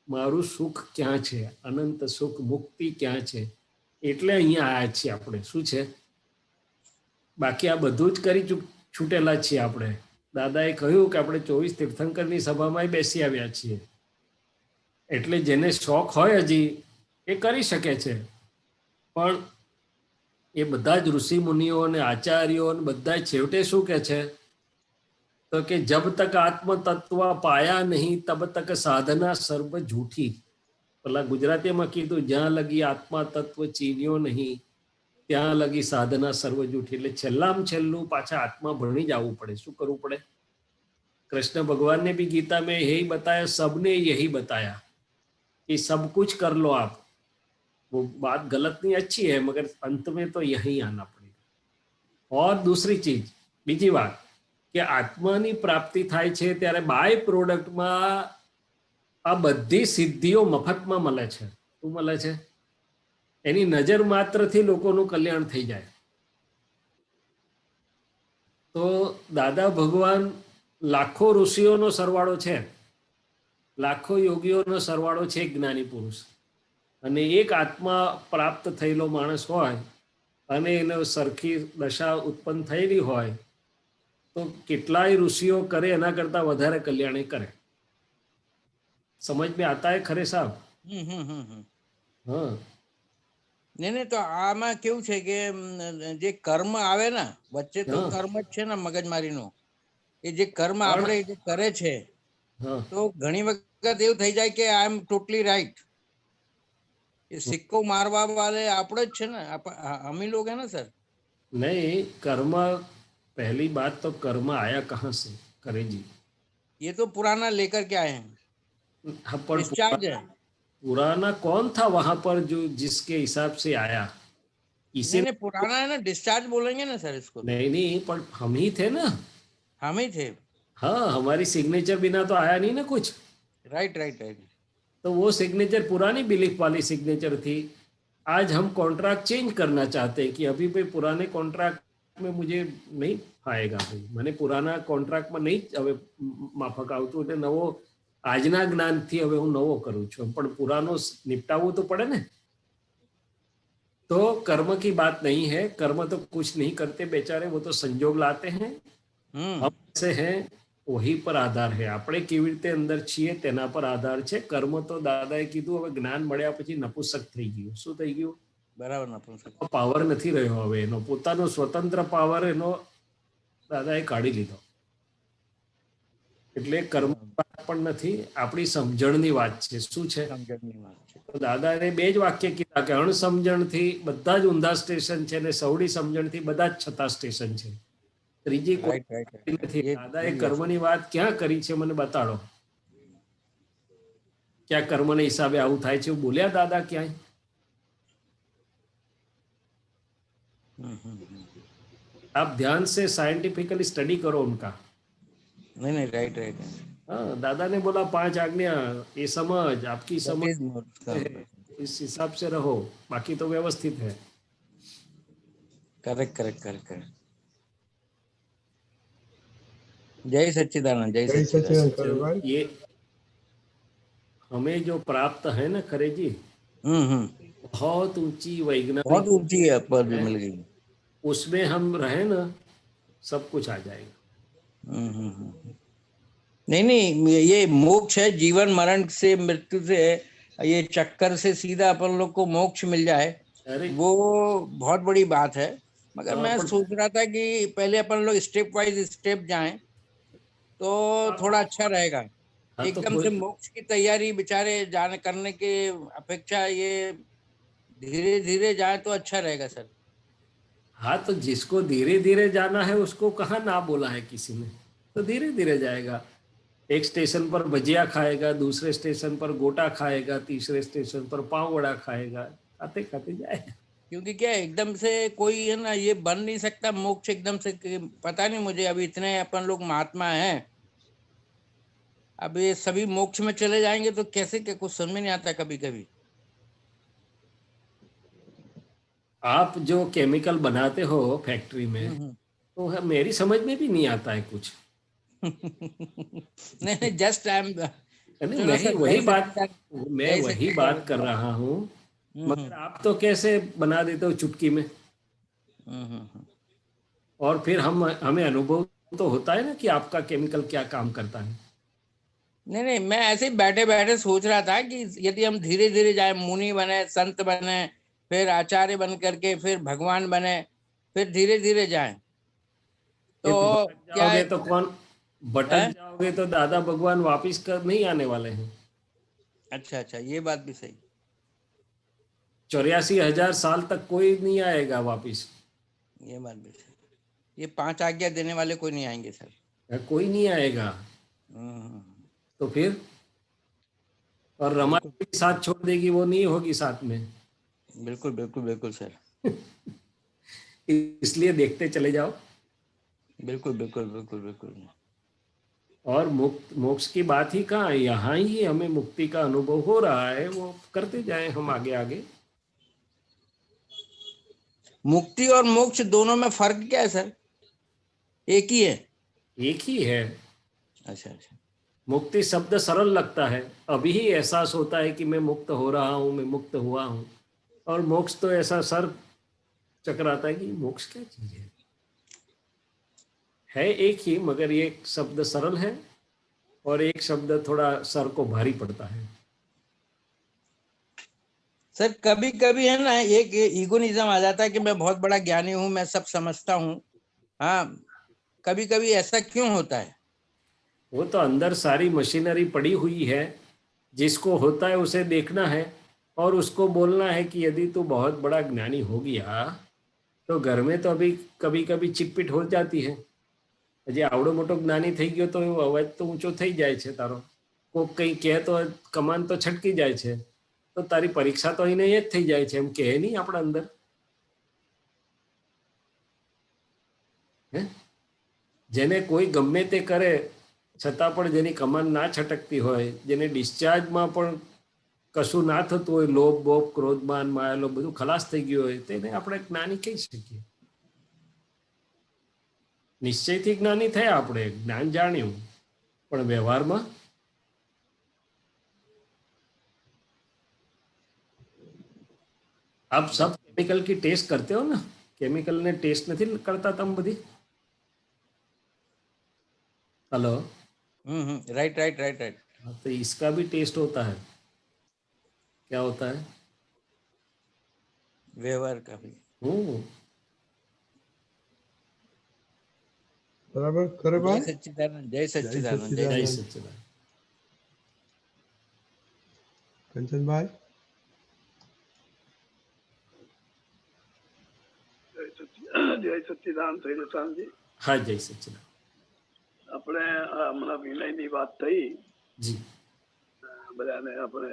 મારું સુખ ક્યાં છે, અનંત સુખ મુક્તિ ક્યાં છે, એટલે અહીંયા આવ્યા છીએ આપણે. શું છે, બાકી આ બધું જ કરી છૂટેલા છીએ આપણે. દાદાએ કહ્યું કે આપણે 24 તીર્થંકરની સભામાં બેસી આવ્યા છીએ. એટલે જેને શોખ હોય હજી એ કરી શકે છે, પણ એ બધા જ ઋષિ મુનિઓ અને આચાર્યો બધા છેવટે શું કે છે तो कि जब तक आत्म तत्व पाया नहीं तब तक साधना सर्व झूठी। પેલા ગુજરાતીમાં કીધું જ્યાં લગી આત્મા તત્વ ચીન્યો નહીં ત્યાં લગી સાધના સર્વ જૂઠી। એટલે છેલ્લામાં છેલ્લું પાછા આત્મા ભણી જવું પડે। શું કરવું પડે? कृष्ण भगवान ने भी गीता में यही बताया, सबने यही बताया कि सब कुछ कर लो आप। वो बात गलत नहीं, अच्छी है, मगर अंत में तो यही आना पड़ेगा। और दूसरी चीज, बीजी बात कि आत्मानी प्राप्ति थाय छे त्यारे बाय प्रोडक्टમાં આ બધી સિદ્ધિઓ મફતમાં મળે છે। શું મળે છે? એની નજર માત્રથી લોકોનું કલ્યાણ થઈ જાય। તો દાદા ભગવાન લાખો ઋષિઓનો સરવાળો છે, લાખો યોગીઓનો સરવાળો છે જ્ઞાની પુરુષ, અને એક આત્મા પ્રાપ્ત થયેલો માણસ હોય અને એને સરખી દશા ઉત્પન્ન થયેલી હોય તો કેટલાય ઋષિઓ કરે એના કરતા વધારે કલ્યાણ એ કરે। समझ में आता है खरे साहब? हाँ। नहीं नहीं, तो आमा केवुं छे के जे कर्म आवे ना वच्चे तो कर्म ज छे ने मगजमारीनो, ए जे कर्म आपणे जे करे छे तो घणी वखत एवुं थई जाय के आई एम टोटली राइट। ये सिक्को मारवा वाले आपणे ज छे ने, हम ही लोग है ना सर। नहीं, कर्म, पहली बात तो कर्म आया कहाँ से करे जी? ये तो पुराना लेकर के आए हैं। पर पुराना कौन था वहां पर जो जिसके हिसाब से आया? इसे नहीं, पुराना है ना, डिस्चार्ज बोलेंगे ना सर इसको। नहीं, पर हम ही थे ना। हम ही थे। हाँ, हमारी सिग्नेचर बिना तो आया नहीं ना कुछ। Right right right. तो वो सिग्नेचर पुरानी बिलीफ वाली सिग्नेचर थी। आज हम कॉन्ट्रैक्ट चेंज करना चाहते हैं कि अभी भाई पुराने कॉन्ट्रैक्ट में मुझे नहीं आएगा, भाई मैंने पुराना कॉन्ट्रैक्ट में नहीं હવે માફક આવતું, એટલે નવો આજના જ્ઞાનથી હવે હું નવો કરું છું, પણ પુરાનો નિપટાવવું તો પડે ને। तो कर्म की बात नहीं है, कर्म तो कुछ नहीं करते बेचारे, वो तो संजोग लाते हैं। हम से हैं वही पर आधार है, આપણે કેવી રીતે અંદર છીએ તેના પર આધાર છે। કર્મ તો દાદાએ કીધું હવે જ્ઞાન મળ્યા પછી નપુંસક થઈ ગયું। શું થઈ ગયું? બરાબર, નપુંસક પાવર નથી રહ્યો હવે, એનો પોતાનો સ્વતંત્ર પાવર એનો દાદાએ કાઢી લીધો। એટલે કર્મ પણ નથી, આપણી સમજણની વાત છે। શું છે? સમજણની વાત છે। તો દાદાએ બે જ વાક્ય કીધા કે અણસમજણથી બધા જ ઊંધા સ્ટેશન છે ને સૌડી સમજણથી બધા જ છતા સ્ટેશન છે। ત્રીજી કોઈ નથી। દાદાએ કર્મની વાત ક્યાં કરી છે મને બતાડો। ક્યાં કર્મને હિસાબે આવું થાય છે એવું બોલ્યા દાદા ક્યાંય? आप ध्यान से साइंटिफिकली स्टडी करो उनका। नहीं नहीं, राइट राइट। हाँ, दादा ने बोला 5 आज्ञा, ये समझ, आपकी समझ इस हिसाब से रहो, बाकी तो व्यवस्थित है। Correct correct correct correct. जय सच्चिदानंद, जय सच्चिदानंद। ये हमें जो प्राप्त है ना खरे जी, बहुत ऊंची वैज्ञानिक, बहुत ऊंची है पर भी मिल गई, उसमें हम रहे ना सब कुछ आ जाएगा। नहीं नहीं, ये मोक्ष है, जीवन मरण से, मृत्यु से, ये चक्कर से सीधा अपन लोग को मोक्ष मिल जाए, वो बहुत बड़ी बात है। मगर मैं सोच रहा था कि पहले अपन लोग स्टेप वाइज स्टेप जाएं तो थोड़ा अच्छा रहेगा। एकदम से मोक्ष की तैयारी बेचारे जाने करने के अपेक्षा ये धीरे धीरे जाए तो अच्छा रहेगा सर। हाँ, तो जिसको धीरे धीरे जाना है उसको कहाँ ना बोला है किसी ने, तो धीरे धीरे जाएगा। एक स्टेशन पर भजिया खाएगा, दूसरे स्टेशन पर गोटा खाएगा, तीसरे स्टेशन पर पाव वड़ा खाएगा, खाते खाते जाएगा। क्योंकि क्या एकदम से कोई है ना ये बन नहीं सकता मोक्ष एकदम से। पता नहीं मुझे, अभी इतने अपन लोग महात्मा हैं, अब ये सभी मोक्ष में चले जाएंगे तो कैसे, क्या कुछ समझ में नहीं आता कभी कभी। आप जो केमिकल बनाते हो फैक्ट्री में, तो मेरी समझ में भी नहीं आता है कुछ। नहीं, जस्ट आई एम, मैं वही बात कर रहा हूँ, मगर आप तो कैसे बना देते हो चुटकी में। और फिर हमें अनुभव तो होता है ना कि आपका केमिकल क्या काम करता है। नहीं नहीं, मैं ऐसे ही बैठे बैठे सोच रहा था कि यदि हम धीरे धीरे जाए, मुनि बने, संत बने, फिर आचार्य बन करके फिर भगवान बने, फिर धीरे धीरे जाएं, तो क्या तो भटक है? जाओगे तो दादा भगवान वापिस कर नहीं आने वाले हैं। अच्छा अच्छा, ये बात भी सही। 84,000 साल तक कोई नहीं आएगा वापिस। ये बात भी सही। ये 5 आज्ञा देने वाले कोई नहीं आएंगे सर। कोई नहीं आएगा। हम्म, तो फिर और रमा बिल्कुल भी साथ छोड़ देगी, वो नहीं होगी साथ में। बिल्कुल बिल्कुल बिल्कुल सर। इसलिए देखते चले जाओ। बिल्कुल बिल्कुल बिल्कुल बिल्कुल। और मोक्ष की बात ही कहाँ है, यहाँ ही हमें मुक्ति का अनुभव हो रहा है, वो करते जाएं हम आगे आगे। मुक्ति और मोक्ष दोनों में फर्क क्या है सर? एक ही है? एक ही है। अच्छा अच्छा। मुक्ति शब्द सरल लगता है, अभी ही एहसास होता है कि मैं मुक्त हो रहा हूँ, मैं मुक्त हुआ हूँ। और मोक्ष तो ऐसा सर चकराता है कि मोक्ष क्या चीज है एक ही, मगर ये शब्द सरल है और एक शब्द थोड़ा सर को भारी पड़ता है। सर कभी कभी है ना, एक ईगोनिज्म आ जाता है कि मैं बहुत बड़ा ज्ञानी हूँ, मैं सब समझता हूँ। हाँ, कभी कभी ऐसा क्यों होता है? वो तो अंदर सारी मशीनरी पड़ी हुई है, जिसको होता है उसे देखना है और उसको बोलना है कि यदि तू बहुत बड़ा ज्ञानी हो गया तो घर में तो अभी कभी कभी चिटपिट हो जाती है। હજી આવડો મોટો જ્ઞાની થઈ ગયો તો અવાજ તો ઊંચો થઈ જાય છે તારો, કોક કંઈ કહે તો કમાન તો છટકી જાય છે, તો તારી પરીક્ષા તો અહીં એ જ થઈ જાય છે, એમ કહે નહીં આપણા અંદર હે? જેને કોઈ ગમે તે કરે છતાં પણ જેની કમાન ના છટકતી હોય, જેને ડિસ્ચાર્જમાં પણ કશું ના થતું હોય, લોભ બોભ ક્રોધમાન માયાલો બધું ખલાસ થઈ ગયું હોય, તેને આપણે જ્ઞાની કહી શકીએ। નિશ્ચયથી જ્ઞાની થયા આપણે, જ્ઞાન જાણ્યું, પણ વ્યવહારમાં आप सब केमिकल की टेस्ट करते हो ना, केमिकल ने टेस्ट नहीं करता तम बधी। Hello, right right right right. तो इसका भी टेस्ट होता है। क्या होता है? व्यवहार का भी। बराबर करे जय भाई। सच्चिदानंद, जय सच्चिदानंद, जय जय सच्चिदानंद। सच्चिदानंद। कंचन भाई। જય સચ્ચિદાનંદ શૈલેષાનંદજી। हाँ जय सच्चिदानंद। આપણે હમણાં વિનયની વાત થઈ, जी બધાને આપણે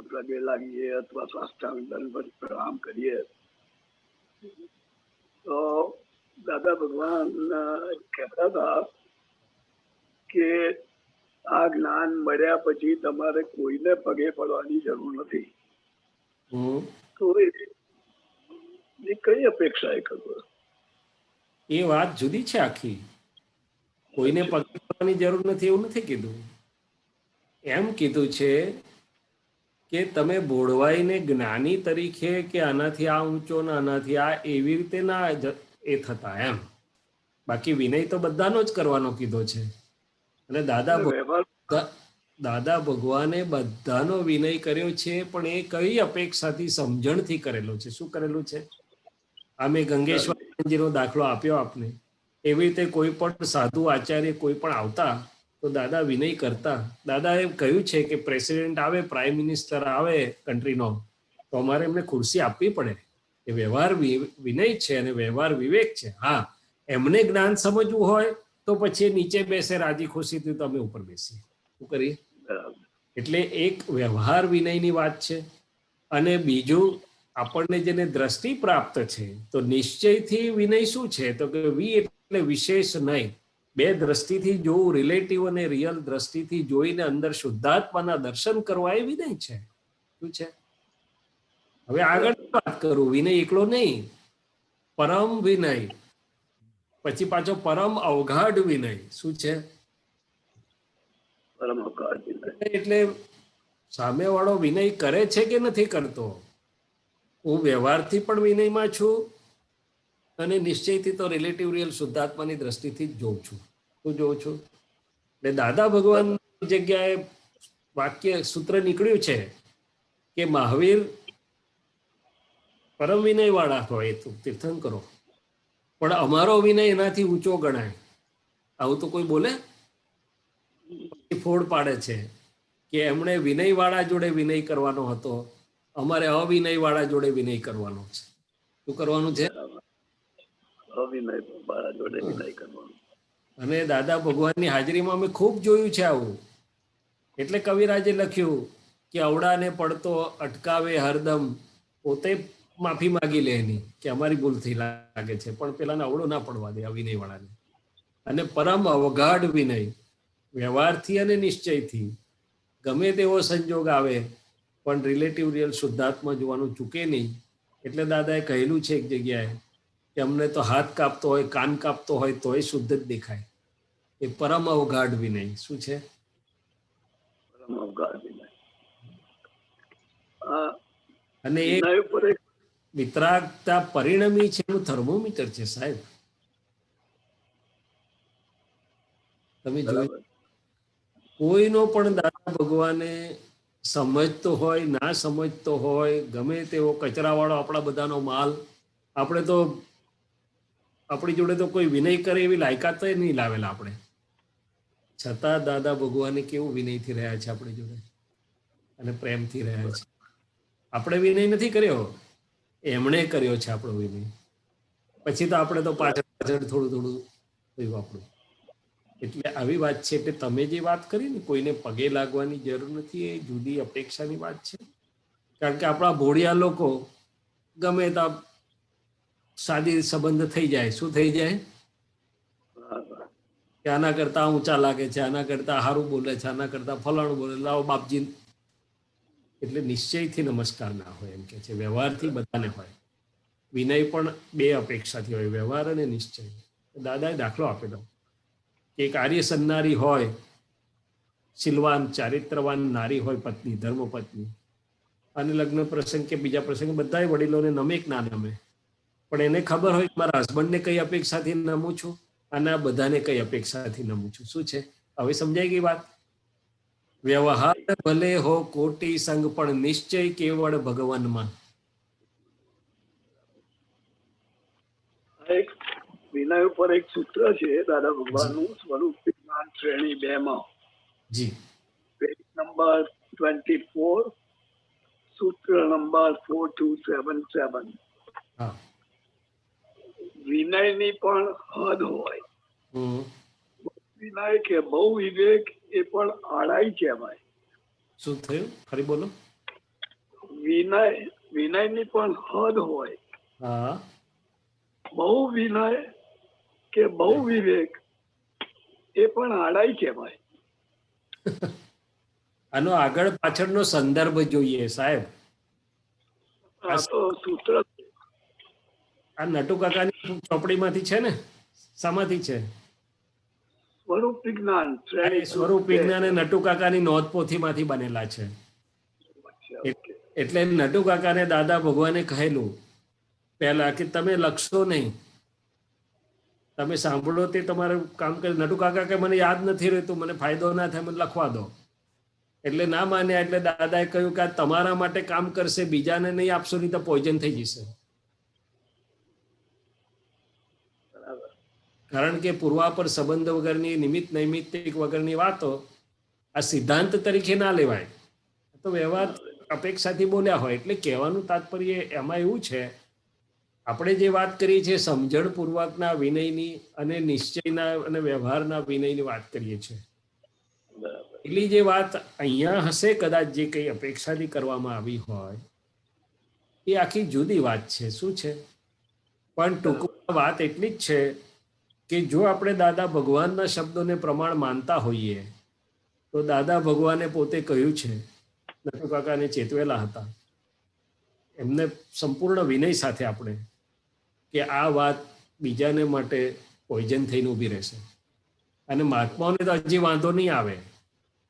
પગે લાગીએ અથવા સાષ્ટાંગ દંડવત પ્રણામ કરીએ તો દાદા ભગવાન કહેતા હતા કે આ જ્ઞાન મળ્યા પછી તમારે કોઈને પગે પડવાની જરૂર નથી। તો એ કઈ અપેક્ષા એ કરવો? એ વાત જુદી છે આખી। કોઈને પગે પડવાની જરૂર નથી એવું નથી કીધું, એમ કીધું છે કે તમે બોળવાઈને જ્ઞાની તરીકે કે આનાથી આ ઊંચો ને આનાથી આ એવી રીતે ના એ થતા એમ। બાકી વિનય તો બધાનો જ કરવાનો કીધો છે। અને દાદા ભગવાને બધાનો વિનય કર્યો છે, પણ એ કઈ અપેક્ષાથી સમજણથી કરેલો છે? શું કરેલું છે? આ મેં ગંગેશ્વરજીનો દાખલો આપ્યો આપને, એવી રીતે કોઈ પણ સાધુ આચાર્ય કોઈ પણ આવતા તો દાદા વિનય કરતા। દાદાએ કહ્યું છે કે પ્રેસિડેન્ટ આવે, પ્રાઇમ મિનિસ્ટર આવે કન્ટ્રીનો, તો અમારે એમને ખુરશી આપવી પડે। એ વ્યવહાર વિનય છે અને વ્યવહાર વિવેક છે। હા, એમને જ્ઞાન સમજવું હોય તો પછી નીચે બેસે રાજી ખુશીથી, તો અમે ઉપર બેસીએ, શું કરીએ? એટલે એક વ્યવહાર વિનયની વાત છે। અને બીજું આપણને જેને દ્રષ્ટિ પ્રાપ્ત છે, તો નિશ્ચયથી વિનય શું છે? તો કે વી એટલે વિશેષ નહીં, બે દ્રષ્ટિથી જોવું, રિલેટિવ અને રિયલ દ્રષ્ટિથી જોઈને અંદર શુદ્ધાત્માના દર્શન કરવા, એ વિનય છે। શું છે? હવે આગળ વાત કરું, વિનય એકલો નહીં, પરમ વિનય, પછી પાછો પરમ અવઘાડ વિનય। શું છે? પરમ અવકાશ વિનય એટલે સામેવાળો વિનય કરે છે કે નથી કરતો, હું વ્યવહારથી પણ વિનયમાં છું અને નિશ્ચયથી તો રિલેટિવ રિયલ શુદ્ધાત્માની દ્રષ્ટિથી જ જોઉં છું। શું જોઉં છું? એટલે દાદા ભગવાનની જગ્યાએ વાક્ય સૂત્ર નીકળ્યું છે કે મહાવીર પરમ વિનય વાળા હોય તો તીર્થંકરો, પણ અમારો વિનય એનાથી ઊંચો ગણાય। આવું તો કોઈ બોલે? ફોડ પાડે છે કે એમણે વિનયવાળા જોડે વિનય કરવાનો હતો, અમારે અવિનયવાળા જોડે વિનય કરવાનો છે. શું કરવાનું છે? અવિનય વાળા જોડે વિનય કરવાનું. અને દાદા ભગવાનની હાજરીમાં અમે ખૂબ જોયું છે આવું. એટલે કવિરાજે લખ્યું કે અવડાને પડતો અટકાવે હરદમ, પોતે માફી માગી લે એની કે અમારી ભૂલથી લાગે છે, પણ પેલાને અવળો ના પડવા દે અવિનય વાળાને. અને પરમ અવગાઢ વિનય, વ્યવહારથી અને નિશ્ચયથી ગમે તેવો સંજોગ આવે પણ રિલેટિવ રિયલ શુદ્ધાત્મા જોવાનું ચૂકે નહીં. એટલે દાદાએ કહેલું છે એક જગ્યાએ કે અમને તો હાથ કાપતો હોય, કાન કાપતો હોય તોય શુદ્ધ જ દેખાય. એ પરમ અવગાઢ વિનય. શું છે? પરમ અવગાઢ વિનય. અને એ વિનય ઉપર એક વિતરાગતા પરિણમી છે એનું થર્મોમીટર છે સાહેબ. તમે જોયું કોઈનો પણ દાદા ભગવાને સમજતો હોય ના સમજતો હોય, ગમે તેવો કચરાવાળો આપણા બધાનો માલ, આપણે તો આપણી જોડે તો કોઈ વિનય કરે એવી લાયકાત નહીં લાવેલા આપણે, છતાં દાદા ભગવાને કેવું વિનયથી રહ્યા છે આપણી જોડે અને પ્રેમથી રહ્યા છે. આપણે વિનય નથી કર્યો, એમણે કર્યો છે આપણો વિનય. પછી તો આપણે તો પાછળ પાછળ થોડું થોડું થયું આપણું. એટલે આવી વાત છે. એટલે તમે જે વાત કરી ને કોઈને પગે લાગવાની જરૂર નથી, એ જુદી અપેક્ષાની વાત છે. કારણ કે આપણા ભોળિયા લોકો ગમે તો સાદી સંબંધ થઈ જાય. શું થઈ જાય? કે આના કરતા ઊંચા લાગે છે, આના કરતા સારું બોલે છે, આના કરતા ફલાણું બોલે, લાવો બાપજી. એટલે નિશ્ચયથી નમસ્કાર ના હોય એમ કે છે. વ્યવહારથી બધાને હોય. વિનય પણ બે અપેક્ષાથી હોય, વ્યવહાર અને નિશ્ચય. દાદાએ દાખલો આપેલો કે એક આર્ય સન્નારી હોય, શીલવાન ચારિત્રવાન નારી હોય, પત્ની, ધર્મપત્ની, અને લગ્ન પ્રસંગ કે બીજા પ્રસંગે બધા વડીલોને નમે કે ના નમે, પણ એને ખબર હોય કે મારા હસબન્ડને કઈ અપેક્ષાથી નમું છું અને આ બધાને કઈ અપેક્ષાથી નમું છું. શું છે? હવે સમજાઈ ગઈ વાત? વ્યવહાર ભલે હો કોટી સંગ, પણ નિશ્ચય કેવળ ભગવાનમાં. એક વિનય ઉપર એક સૂત્ર છે દાદા ભગવાનનું, સ્વરૂપ વિજ્ઞાન શ્રેણી 2 માં, જી, પેજ નંબર 24, સૂત્ર નંબર 4277. હા. વિનયની પણ હદ હોય. હમ. વિનય કે બહુ વિવેક એ પણ આડાઈ કહેવાય. શું થયું? ફરી બોલો. વિનયની પણ હદ હોય. હા. બહુ વિનય કે બહુ વિવેક એ પણ આડાઈ કહેવાય. આનો આગળ પાછળનો સંદર્ભ જોઈએ સાહેબ. આ તો સૂત્ર આ નટુ કાકાની ચોપડીમાંથી છે ને? શામાંથી છે? સ્વરૂપ વિજ્ઞાન શ્રેણી સ્વરૂપ વિજ્ઞાન એ નટુ કાકાની નોંધપોથીમાંથી બનેલા છે. એટલે નટુ કાકાને દાદા ભગવાને કહેલું પહેલા કે તમે લખશો નહીં, તમે સાંભળો તે તમારું કામ કરે. નટુ કાકા કે મને યાદ નથી રહેતું, મને ફાયદો ના થાય, મને લખવા દો. એટલે ના માન્યા. એટલે દાદાએ કહ્યું કે આ તમારા માટે કામ કરશે, બીજાને નહીં આપશો નહીં તો પોઈઝન થઈ જશે. કારણ કે પૂર્વાપર સંબંધ વગરની, નિમિત્ત નૈમિત્તિક વગરની વાતો આ સિદ્ધાંત તરીકે ના લેવાય. તો વ્યવહાર અપેક્ષાથી બોલ્યા હોય. એટલે કહેવાનું તાત્પર્ય એમાં એવું છે, આપણે જે વાત કરીએ છીએ સમજણપૂર્વકના વિનયની અને નિશ્ચયના અને વ્યવહારના વિનયની વાત કરીએ છીએ. એટલી જે વાત અહીંયા હશે કદાચ જે કંઈ અપેક્ષાથી કરવામાં આવી હોય એ આખી જુદી વાત છે. શું છે? પણ ટૂંકમાં વાત એટલી જ છે કે જો આપણે દાદા ભગવાનના શબ્દોને પ્રમાણ માનતા હોઈએ તો દાદા ભગવાને પોતે કહ્યું છે, નટુ કાકાને ચેતવેલા હતા એમને સંપૂર્ણ વિનય સાથે આપણે, કે આ વાત બીજાને માટે પોઈઝન થઈને ઊભી રહેશે. અને મહાત્માઓને તો હજી વાંધો નહીં આવે,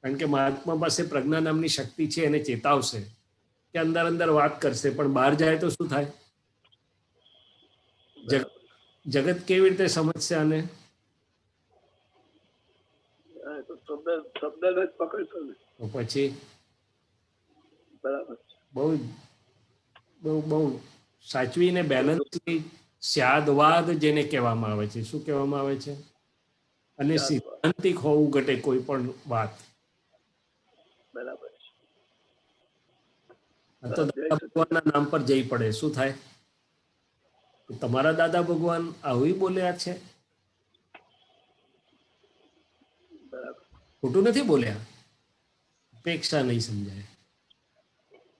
કારણ કે મહાત્મા પાસે પ્રજ્ઞા નામની શક્તિ છે, એને ચેતાવશે કે અંદર અંદર વાત કરશે, પણ બહાર જાય તો શું થાય? જગત કેવી રીતે સમજશે આને? શબ્દ જ પકડશો ને તો પછી બરાબર. બહુ બહુ બહુ સાચવીને બેલેન્સલી સ્યાદવાદ જેને કહેવામાં આવે છે. શું કહેવામાં આવે છે? અને સિદ્ધાંતિક હોવું ઘટે કોઈ પણ વાત. બરાબર છે. આ તો દાદા ભગવાનના નામ પર જઈ પડે શું થાય? તમારા દાદા ભગવાન આવું બોલ્યા છે, બરાબર ખોટું નથી બોલ્યા. અપેક્ષા નહીં સમજાય.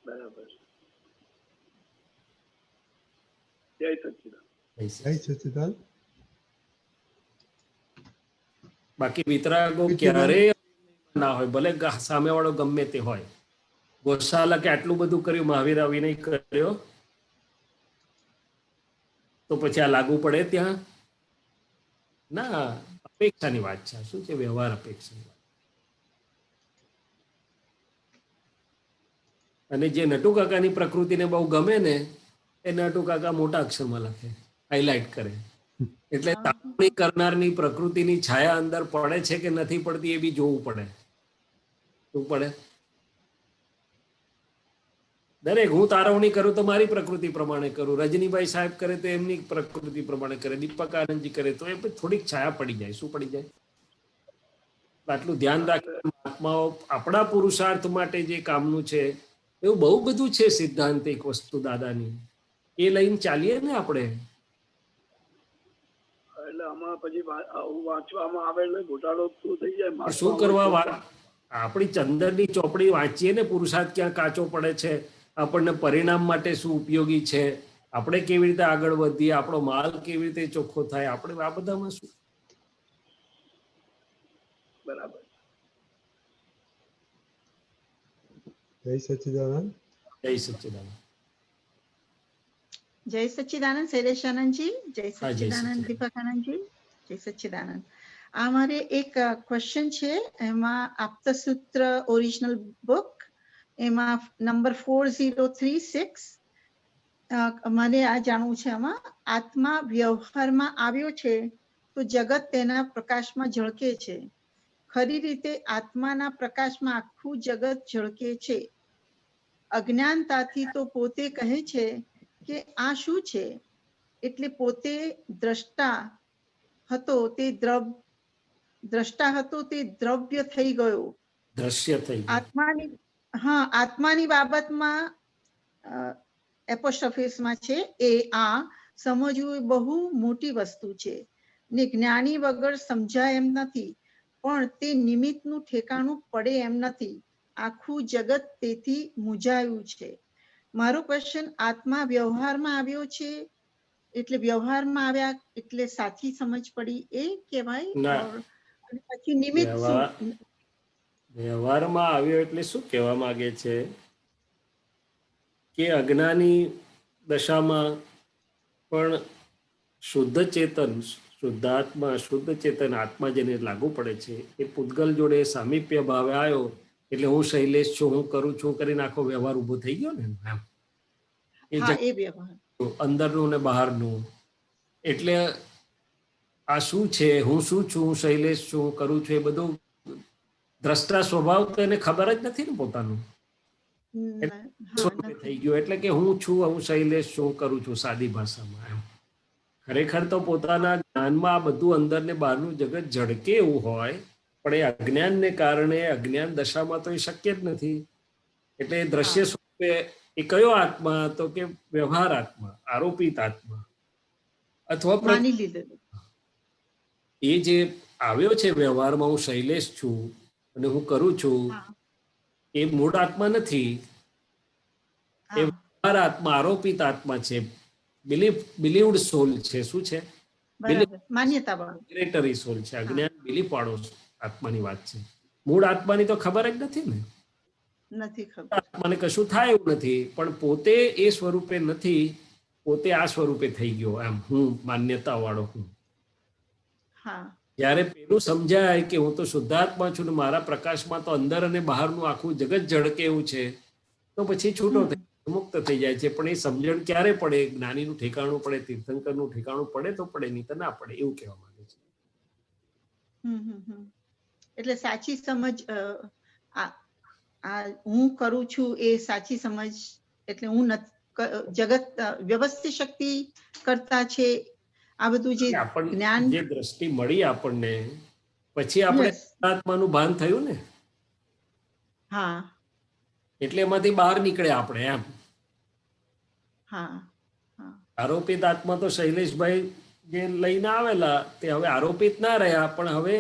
બરાબર. જય સચ્ચિદાનંદ. જય સચ્ચિદાનંદ. બાકી વિતરાગો ક્યારેય ના હોય, ભલે સામેવાળો ગમે તે હોય. ગોશાલા કે આટલું બધું કર્યું, મહાવીર વિનય કર્યો, તો પછી આ લાગુ પડે ત્યાં? ના, અપેક્ષાની વાત છે. શું છે? વ્યવહાર અપેક્ષાની વાત. અને જે નટુ કાકાની પ્રકૃતિને બહુ ગમે ને, એ નટુ કાકા મોટા અક્ષરમાં લખે, હાઇલાઇટ કરે. એટલે તાપણી કરનારની પ્રકૃતિની છાયા અંદર પડે છે કે નથી પડતી એ બી જોવું પડે. શું પડે? દરેક હું તારવણી કરું તો મારી પ્રકૃતિ પ્રમાણે કરું, રજનીભાઈ સાહેબ કરે તો એમની પ્રકૃતિ પ્રમાણે કરે, દીપક આનંદજી કરે તો એ થોડીક છાયા પડી જાય. શું પડી જાય? આટલું ધ્યાન રાખીને આત્માઓ આપણા પુરુષાર્થ માટે જે કામનું છે, એવું બહુ બધું છે સિદ્ધાંતિક વસ્તુ દાદાની, એ લઈને ચાલીએ ને આપણે. એટલે આમાં પછી આવું વાંચવામાં આવે એટલે ઘોટાળો થઈ જાય. શું કરવા? આપણી ચંદનની ચોપડી વાંચીએ ને, પુરુષાર્થ ક્યાં કાચો પડે છે, આપણને પરિણામ માટે શું ઉપયોગી છે, આપણે કેવી રીતે આગળ વધીએ, આપણો માલ કેવી રીતે ચોખ્ખો થાય, આપણે આ બધામાં શું? બરાબર. જય સચ્ચિદાનંદ. જય સચ્ચિદાનંદ. જય સચ્ચિદાનંદ શૈલેષાનંદજી. જય હા, જય સચ્ચિદાનંદ સચ્ચિદાનંદ. દીપકાનંદજી. જય સચ્ચિદાનંદ. આ મારે એક ક્વેશ્ચન છે, એમાં આપતસૂત્ર ઓરિજિનલ બુક, એમાં નંબર 4036 મને આ જાણવું છે. આમાં આત્મા વ્યવહારમાં આવ્યો છે તો જગત તેના પ્રકાશમાં ઝળકે છે. ખરી રીતે આત્માના પ્રકાશમાં આખું જગત ઝળકે છે. અજ્ઞાનતાથી તો પોતે કહે છે કે આ શું છે, એટલે પોતે દ્રષ્ટા હતો તે દ્રવ્ય થઈ ગયો. દ્રશ્ય થઈ ગયું. આત્માની બાબતમાં એપોસ્ટ્રોફિસમાં છે એ આ સમજવું એ બહુ મોટી વસ્તુ છે ને જ્ઞાની વગર સમજાય એમ નથી, પણ તે નિમિત્તનું ઠેકાણું પડે એમ નથી. આખું જગત તેથી મૂંઝાયું છે. મારો ક્વેશ્ચન, આત્મા વ્યવહારમાં આવ્યો છે એટલે વ્યવહારમાં આવ્યા એટલે સાચી સમજ પડી એ કહેવાય? પછી નિમિત્ત વ્યવહારમાં આવ્યો એટલે શું કહેવા માંગે છે કે અજ્ઞાની દશામાં પણ શુદ્ધ ચેતન, શુદ્ધાત્મા, શુદ્ધ ચેતન આત્મા જેને લાગુ પડે છે, એ પૂતગલ જોડે સામીપ્ય ભાવે આવ્યો એટલે હું શૈલેષ છું, હું કરું છું કરીને આખો વ્યવહાર ઉભો થઈ ગયો ને. એ વ્યવહાર અંદરનું ને બહારનું. એટલે આ શું છે, હું શું છું, હું શૈલેષ છું, હું કરું છું, એ બધું દ્રષ્ટા સ્વભાવ તો એને ખબર જ નથી ને પોતાનું. થઈ ગયું એટલે કે હું છું, હું શૈલેષ છું, હું કરું છું, સાદી ભાષામાં. એમ ખરેખર તો પોતાના જ્ઞાનમાં આ બધું અંદર ને બહારનું જગત ઝળકે એવું હોય, પણ એ અજ્ઞાનને કારણે, અજ્ઞાન દશામાં તો એ શક્ય જ નથી. એટલે દ્રશ્ય સ્વરૂપે એ કયો આત્મા? તો કે વ્યવહાર આત્મા, આરોપિત આત્મા, અથવા એ જે આવ્યો છે વ્યવહારમાં, હું શૈલેષ છું અને હું કરું છું, એ મૂળ આત્મા નથી. એ વ્યવહાર આત્મા, આરોપિત આત્મા છે, બિલીવડ સોલ છે. શું છે? માન્યતાવાળો સોલ છે. અજ્ઞાન બિલીફ વાળો આત્માની વાત છે. મૂળ આત્માની તો ખબર જ નથી ને. નથી ખબર. આત્માને કશું થાય એવું નથી, પણ પોતે એ સ્વરૂપે નથી, પોતે આ સ્વરૂપે થઈ ગયો. એમ હું માન્યતા વાળો હું. જ્યારે પેલું સમજાય કે હું તો શુદ્ધાત્મા છું ને મારા પ્રકાશમાં તો અંદર અને બહારનું આખું જગત ઝળકે એવું છે, તો પછી છૂટો મુક્ત થઈ જાય છે. પણ એ સમજણ ક્યારે પડે? જ્ઞાનીનું ઠેકાણું પડે, તીર્થંકરનું ઠેકાણું પડે તો પડે, નહીં તો ના પડે, એવું કહેવા માંગે છે. એટલે સાચી સમજ હું કરું છું એ સાચી સમજ, એટલે હું જગત વ્યવસ્થિત શક્તિ કરતા છે. આ બધું જે જ્ઞાન, જે દ્રષ્ટિ મળી આપણને, પછી આપણે Yes. આત્માનું ભાન થયું ને, હા એટલે એમાંથી બહાર નીકળ્યા આપણે એમ. હા હા આરોપિત આત્મા તો શૈલેષભાઈ જે લઈને આવેલા તે હવે આરોપિત ના રહ્યા, પણ હવે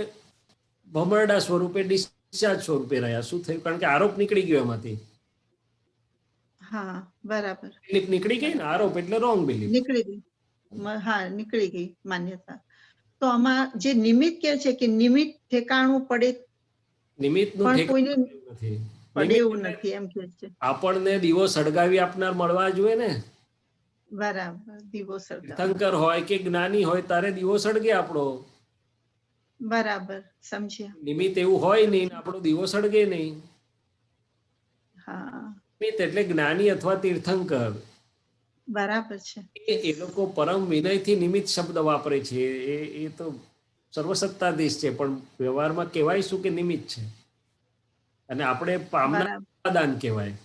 ભમરડા સ્વરૂપે ડિસ્ચાર્જ સ્વરૂપે રહ્યા. શું થયું? કારણ કે આરોપ નીકળી ગયો એમાંથી. હા બરાબર બિલીફ નીકળી ગઈ ને, આરોપ એટલે રોંગ બિલીફ. નીકળી ગઈ હા નીકળી ગઈ માન્યતા. તો આમાં જે નિમિત્ત કે છે કે નિમિત્ત ઠેકાણું પડે નિમિત્તનું પણ ઠેકાણું કોઈને નથી. પડે નિમિત્ત એવું એટલે નથી એમ કે છે. આપણને દીવો સળગાવી આપનાર મળવા જોઈએ ને. બરાબર દીવો સળગાવ તીર્થંકર હોય કે જ્ઞાની હોય તારે દીવો સળગે આપણો. બરાબર સમજ્યા. નિમિત્ત એવું હોય નહીં ને આપણો દીવો સળગે નહીં. હા નિમિત્ત એટલે જ્ઞાની અથવા તીર્થંકર. બરાબર છે. એ લોકો પરમ વિનયથી નિમિત્ત શબ્દ વાપરે છે. એ તો સર્વસત્તાધીશ છે, પણ વ્યવહારમાં કહેવાય શું કે નિમિત્ત છે. અને આપણે પામનાર બરાબર. ઉપાદાન કહેવાય.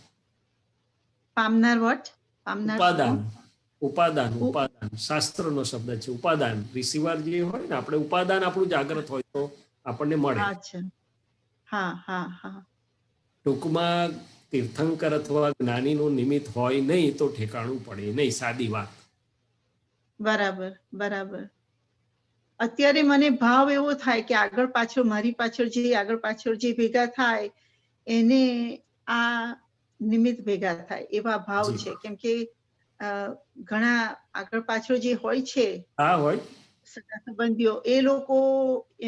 પામનાર વટ પામનાર ઉપાદાન શું? ઉપાદાન ઉપાદાન શાસ્ત્રનો શબ્દ છે. ઉપાદાન રિસીવર જે હોય ને, આપણે ઉપાદાન આપણું જાગ્રત હોય તો આપણને મળે. અચ્છા હા હા હા ટૂંકમાં તીર્થંકર અથવા જ્ઞાનીનું નિમિત્ત હોય નહીં તો ઠેકાણું પડે નહીં. સાદી વાત. બરાબર બરાબર. અત્યારે મને ભાવ એવો થાય કે આગળ પાછળ મારી પાછળ જે ભેગા થાય એને આ નિમિત્ત ભેગા થાય એવા ભાવ જી. છે. કેમ કે ઘણા આગળ પાછળ જે હોય છે હા હોય. સગા સંબંધીઓ એ લોકો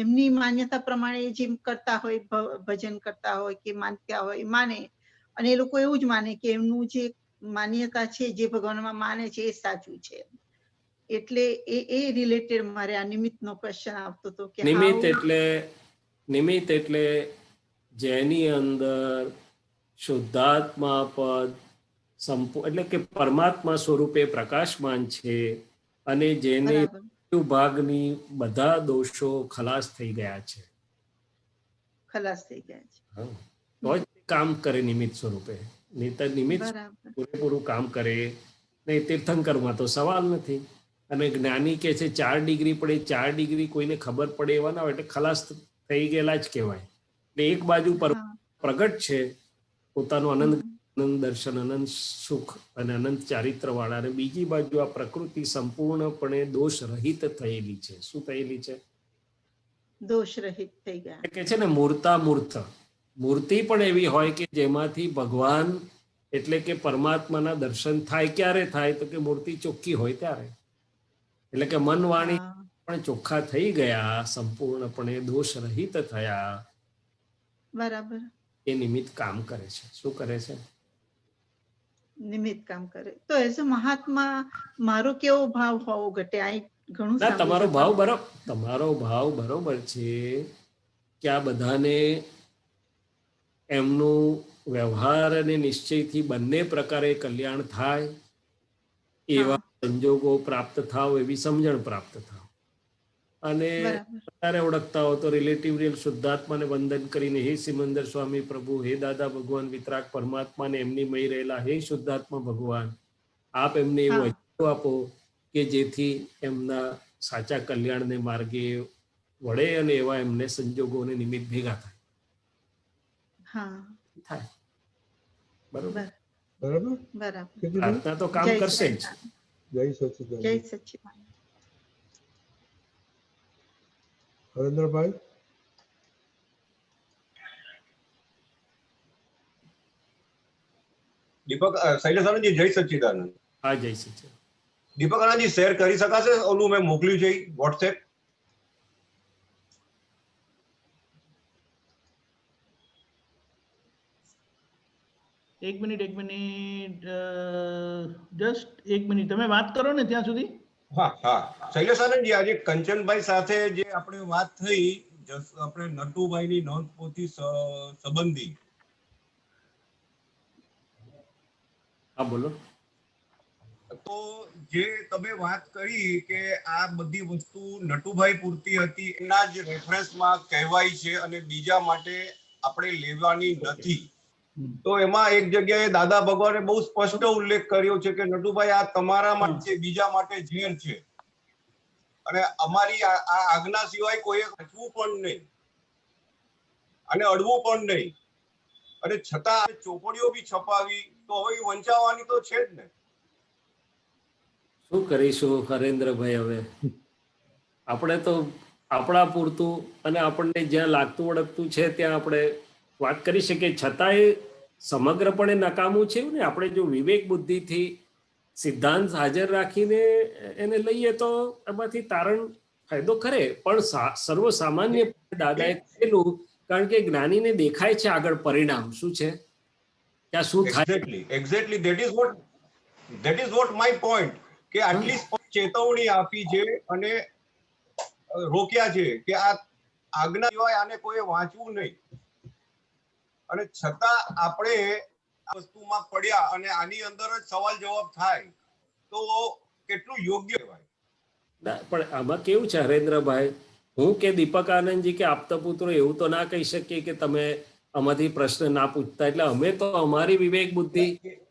એમની માન્યતા પ્રમાણે જેમ કરતા હોય, ભજન કરતા હોય કે માનતા હોય માને, અને એ લોકો એવું જ માને કે એમનું જે માન્યતા છે જે ભગવાનમાં માને છે એ સાચું છે. એટલે એ રિલેટેડ મારે આ નિમિત્તનો ક્વેશ્ચન આવતો હતો કે નિમિત્ત એટલે જેની અંદર શુદ્ધાત્મા પદ એટલે કે પરમાત્મા સ્વરૂપે પ્રકાશમાન છે, અને જેને ભાગની બધા દોષો ખલાસ થઈ ગયા છે. ખલાસ થઈ ગયા છે. તો જ કામ કરે નિમિત્ત સ્વરૂપે. નહીંતર નિમિત્ત પૂરેપૂરું કામ કરે નહીં. તીર્થંકરમાં તો સવાલ નથી. અને જ્ઞાની કે છે 4 ડિગ્રી પડે, 4 ડિગ્રી કોઈને ખબર પડે એવા ના હોય, એટલે ખલાસ થઈ ગયેલા જ કહેવાય. એટલે એક બાજુ પ્રગટ છે પોતાનું અનંત દર્શન, અનંત સુખ અને અનંત ચારિત્ર વાળા, અને બીજી બાજુ આ પ્રકૃતિ સંપૂર્ણપણે દોષ રહિત થયેલી છે. શું થયેલી છે? દોષ રહિત થઈ ગયા. કે છે ને મૂર્તામૂર્ત. મૂર્તિ પણ એવી હોય કે જેમાંથી ભગવાન એટલે કે પરમાત્માના દર્શન થાય. ક્યારે થાય? તો કે મૂર્તિ ચોખ્ખી હોય ત્યારે. એટલે કે મન વાણી પણ ચોખ્ખા થઈ ગયા, સંપૂર્ણપણે દોષ રહિત થયા. બરાબર. એ નિમિત્ત કામ કરે છે. શું કરે છે? નિમિત્ત કામ કરે. તો એઝ અ મહાત્મા મારો કેવો ભાવ હોવો ઘટે? આ ઘણું ના, તમારો ભાવ બરોબર છે કે આ બધાને એમનું વ્યવહાર અને નિશ્ચયથી બંને પ્રકારે કલ્યાણ થાય એવા સંજોગો પ્રાપ્ત થાવ, એવી સમજણ પ્રાપ્ત થાવ. અને વધારે ઓળખતા હો તો રિલેટિવ રિયલ શુદ્ધાત્માને વંદન કરીને, હે સિમંદર સ્વામી પ્રભુ, હે દાદા ભગવાન વિતરાગ પરમાત્માને એમની મય રહેલા હે શુદ્ધાત્મા ભગવાન, આપ એમને એવું અજ્ઞાન આપો કે જેથી એમના સાચા કલ્યાણને માર્ગે વળે અને એવા એમને સંજોગો અને નિમિત્ત ભેગા થાય. બરોબર. પ્રાર્થના તો કામ કરશે જ. જય સચ્ચિદાનંદ. જય સચ્ચિદાનંદ. હરેન્દ્રભાઈ. દીપક શૈલેષાનંદજી, જય સચ્ચિદાનંદ. હા, જય સચ્ચિદાનંદ. દીપક આનંદજી, શેર કરી શકાશે? ઓલું મેં મોકલ્યું છે વોટ્સએપ. એક મિનિટ જસ્ટ એક મિનિટ, તમે વાત કરો ને ત્યાં સુધી. હા, શૈલેષાનંદજી, આજે કંચનભાઈ સાથે જે આપણે વાત થઈ, આપણે નટુભાઈની નોંધપોથી સંબંધી. હા, બોલો. તો જે તમે વાત કરી કે આ બધી વસ્તુ નટુભાઈ પૂરતી હતી એના જ રેફરન્સમાં કહેવાય છે અને બીજા માટે આપણે લેવાની નથી, તો એમાં એક જગ્યાએ દાદા ભગવાને બહુ સ્પષ્ટ ઉલ્લેખ કર્યો છે કે નટુભાઈ આ તમારા માટે, બીજા માટે ઝેર છે, અને અમારી આ આજ્ઞા સિવાય કોઈ વાંચવું પણ નહીં. અને અડવું પણ નહીં, અને છતાં ચોપડીઓ બી છપાવી તો હવે વંચાવવાની તો છે જ ને. શું કરીશું હરેન્દ્રભાઈ? હવે આપણે તો આપણા પૂરતું અને આપણને જ્યાં લાગતું વળગતું છે ત્યાં આપણે વાત કરી શકીએ, છતાંય સમગ્રપણે નકામું છે ને. આપણે જો વિવેક બુદ્ધિથી સિદ્ધાંત હાજર રાખીને એને લઈએ તો એમાંથી તારણ ફાયદો કરે. પણ સર્વસામાન્ય દાદાએ કહેલું, કારણ કે જ્ઞાનીને દેખાય છે આગળ પરિણામ શું છે, ત્યાં શું થાય. Exactly that is what my point, કે આટલી ચેતવણી આપી છે અને રોક્યા છે કે આ આજ્ઞા સિવાય આને કોઈ વાંચવું નહીં, અને છતાં આપણે આ વસ્તુમાં પડ્યા અને આની અંદર જ સવાલ જવાબ થાય તો કેટલું યોગ્ય કહેવાય. પણ આમાં કેવું છે હરેન્દ્રભાઈ, હું કે દીપક આનંદજી કે આપતા પુત્રો એવું તો ના કહી શકીએ કે તમે આમાંથી પ્રશ્ન ના પૂછતા. એટલે અમે તો અમારી વિવેક બુદ્ધિ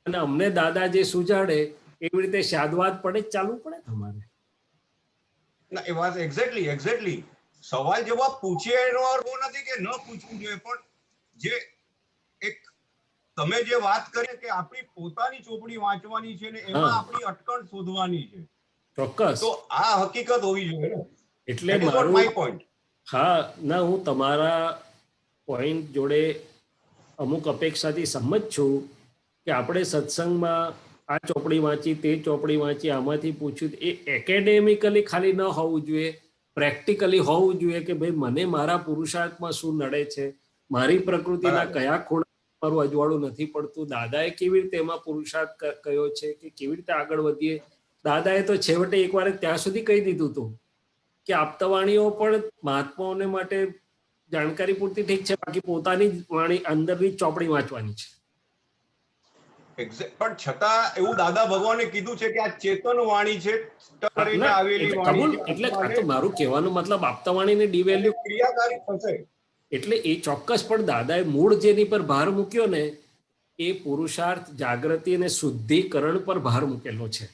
અને અમને દાદા જે સુજાડે એવી રીતે શાદવાદ પડે જ ચાલવું પડે તમારે. ના, એ વાત એક્ઝેક્ટલી સવાલ જવાબ પૂછીએ એનો અર્થ એવો નથી કે ન પૂછવું જોઈએ, પણ જે એક તમે જે વાત કરી કે આપણી પોતાની ચોપડી વાંચવાની છે ને એમાં આપણી અટકણ શોધવાની છે, ચોક્કસ, તો આ હકીકત હોવી જોઈએ ને. એટલે મારું પોઈન્ટ. હા ના, હું તમારા પોઈન્ટ જોડે અમુક અપેક્ષાથી સંમત છું કે આપણે સત્સંગમાં આ ચોપડી વાંચી, તે ચોપડી વાંચી, આમાંથી પૂછ્યું, એ એકેડેમિકલી ખાલી ન હોવું જોઈએ, પ્રેક્ટિકલી હોવું જોઈએ કે ભાઈ મને મારા પુરુષાર્થમાં શું નડે છે, મારી પ્રકૃતિના કયા ખૂણા મારું અજવાળું નથી પડતું, દાદાએ કેવી રીતે એમાં પુરુષાર્થ કયો છે કે કેવી રીતે આગળ વધીએ. દાદાએ તો છેવટે એકવાર ત્યાં સુધી કહી દીધું હતું કે આપતાવાણીઓ પણ મહાત્માઓને માટે જાણકારી પૂરતી ઠીક છે, બાકી પોતાની વાણી અંદરની ચોપડી વાંચવાની છે. પણ છતાં એવું દાદા ભગવાને કીધું છે કે આ ચેતન વાણી છે, કરીને આવેલી વાણી છે. એટલે આ તો મારું કહેવાનો મતલબ આપતાવાણીને ડિવેલ્યુ ક્રિયાકારી થશે. એટલે એ ચોક્કસ, પણ દાદાએ મૂળ જેની પર ભાર મૂક્યો ને એ પુરુષાર્થ, જાગૃતિ અને શુદ્ધિકરણ પર ભાર મૂકેલો છે.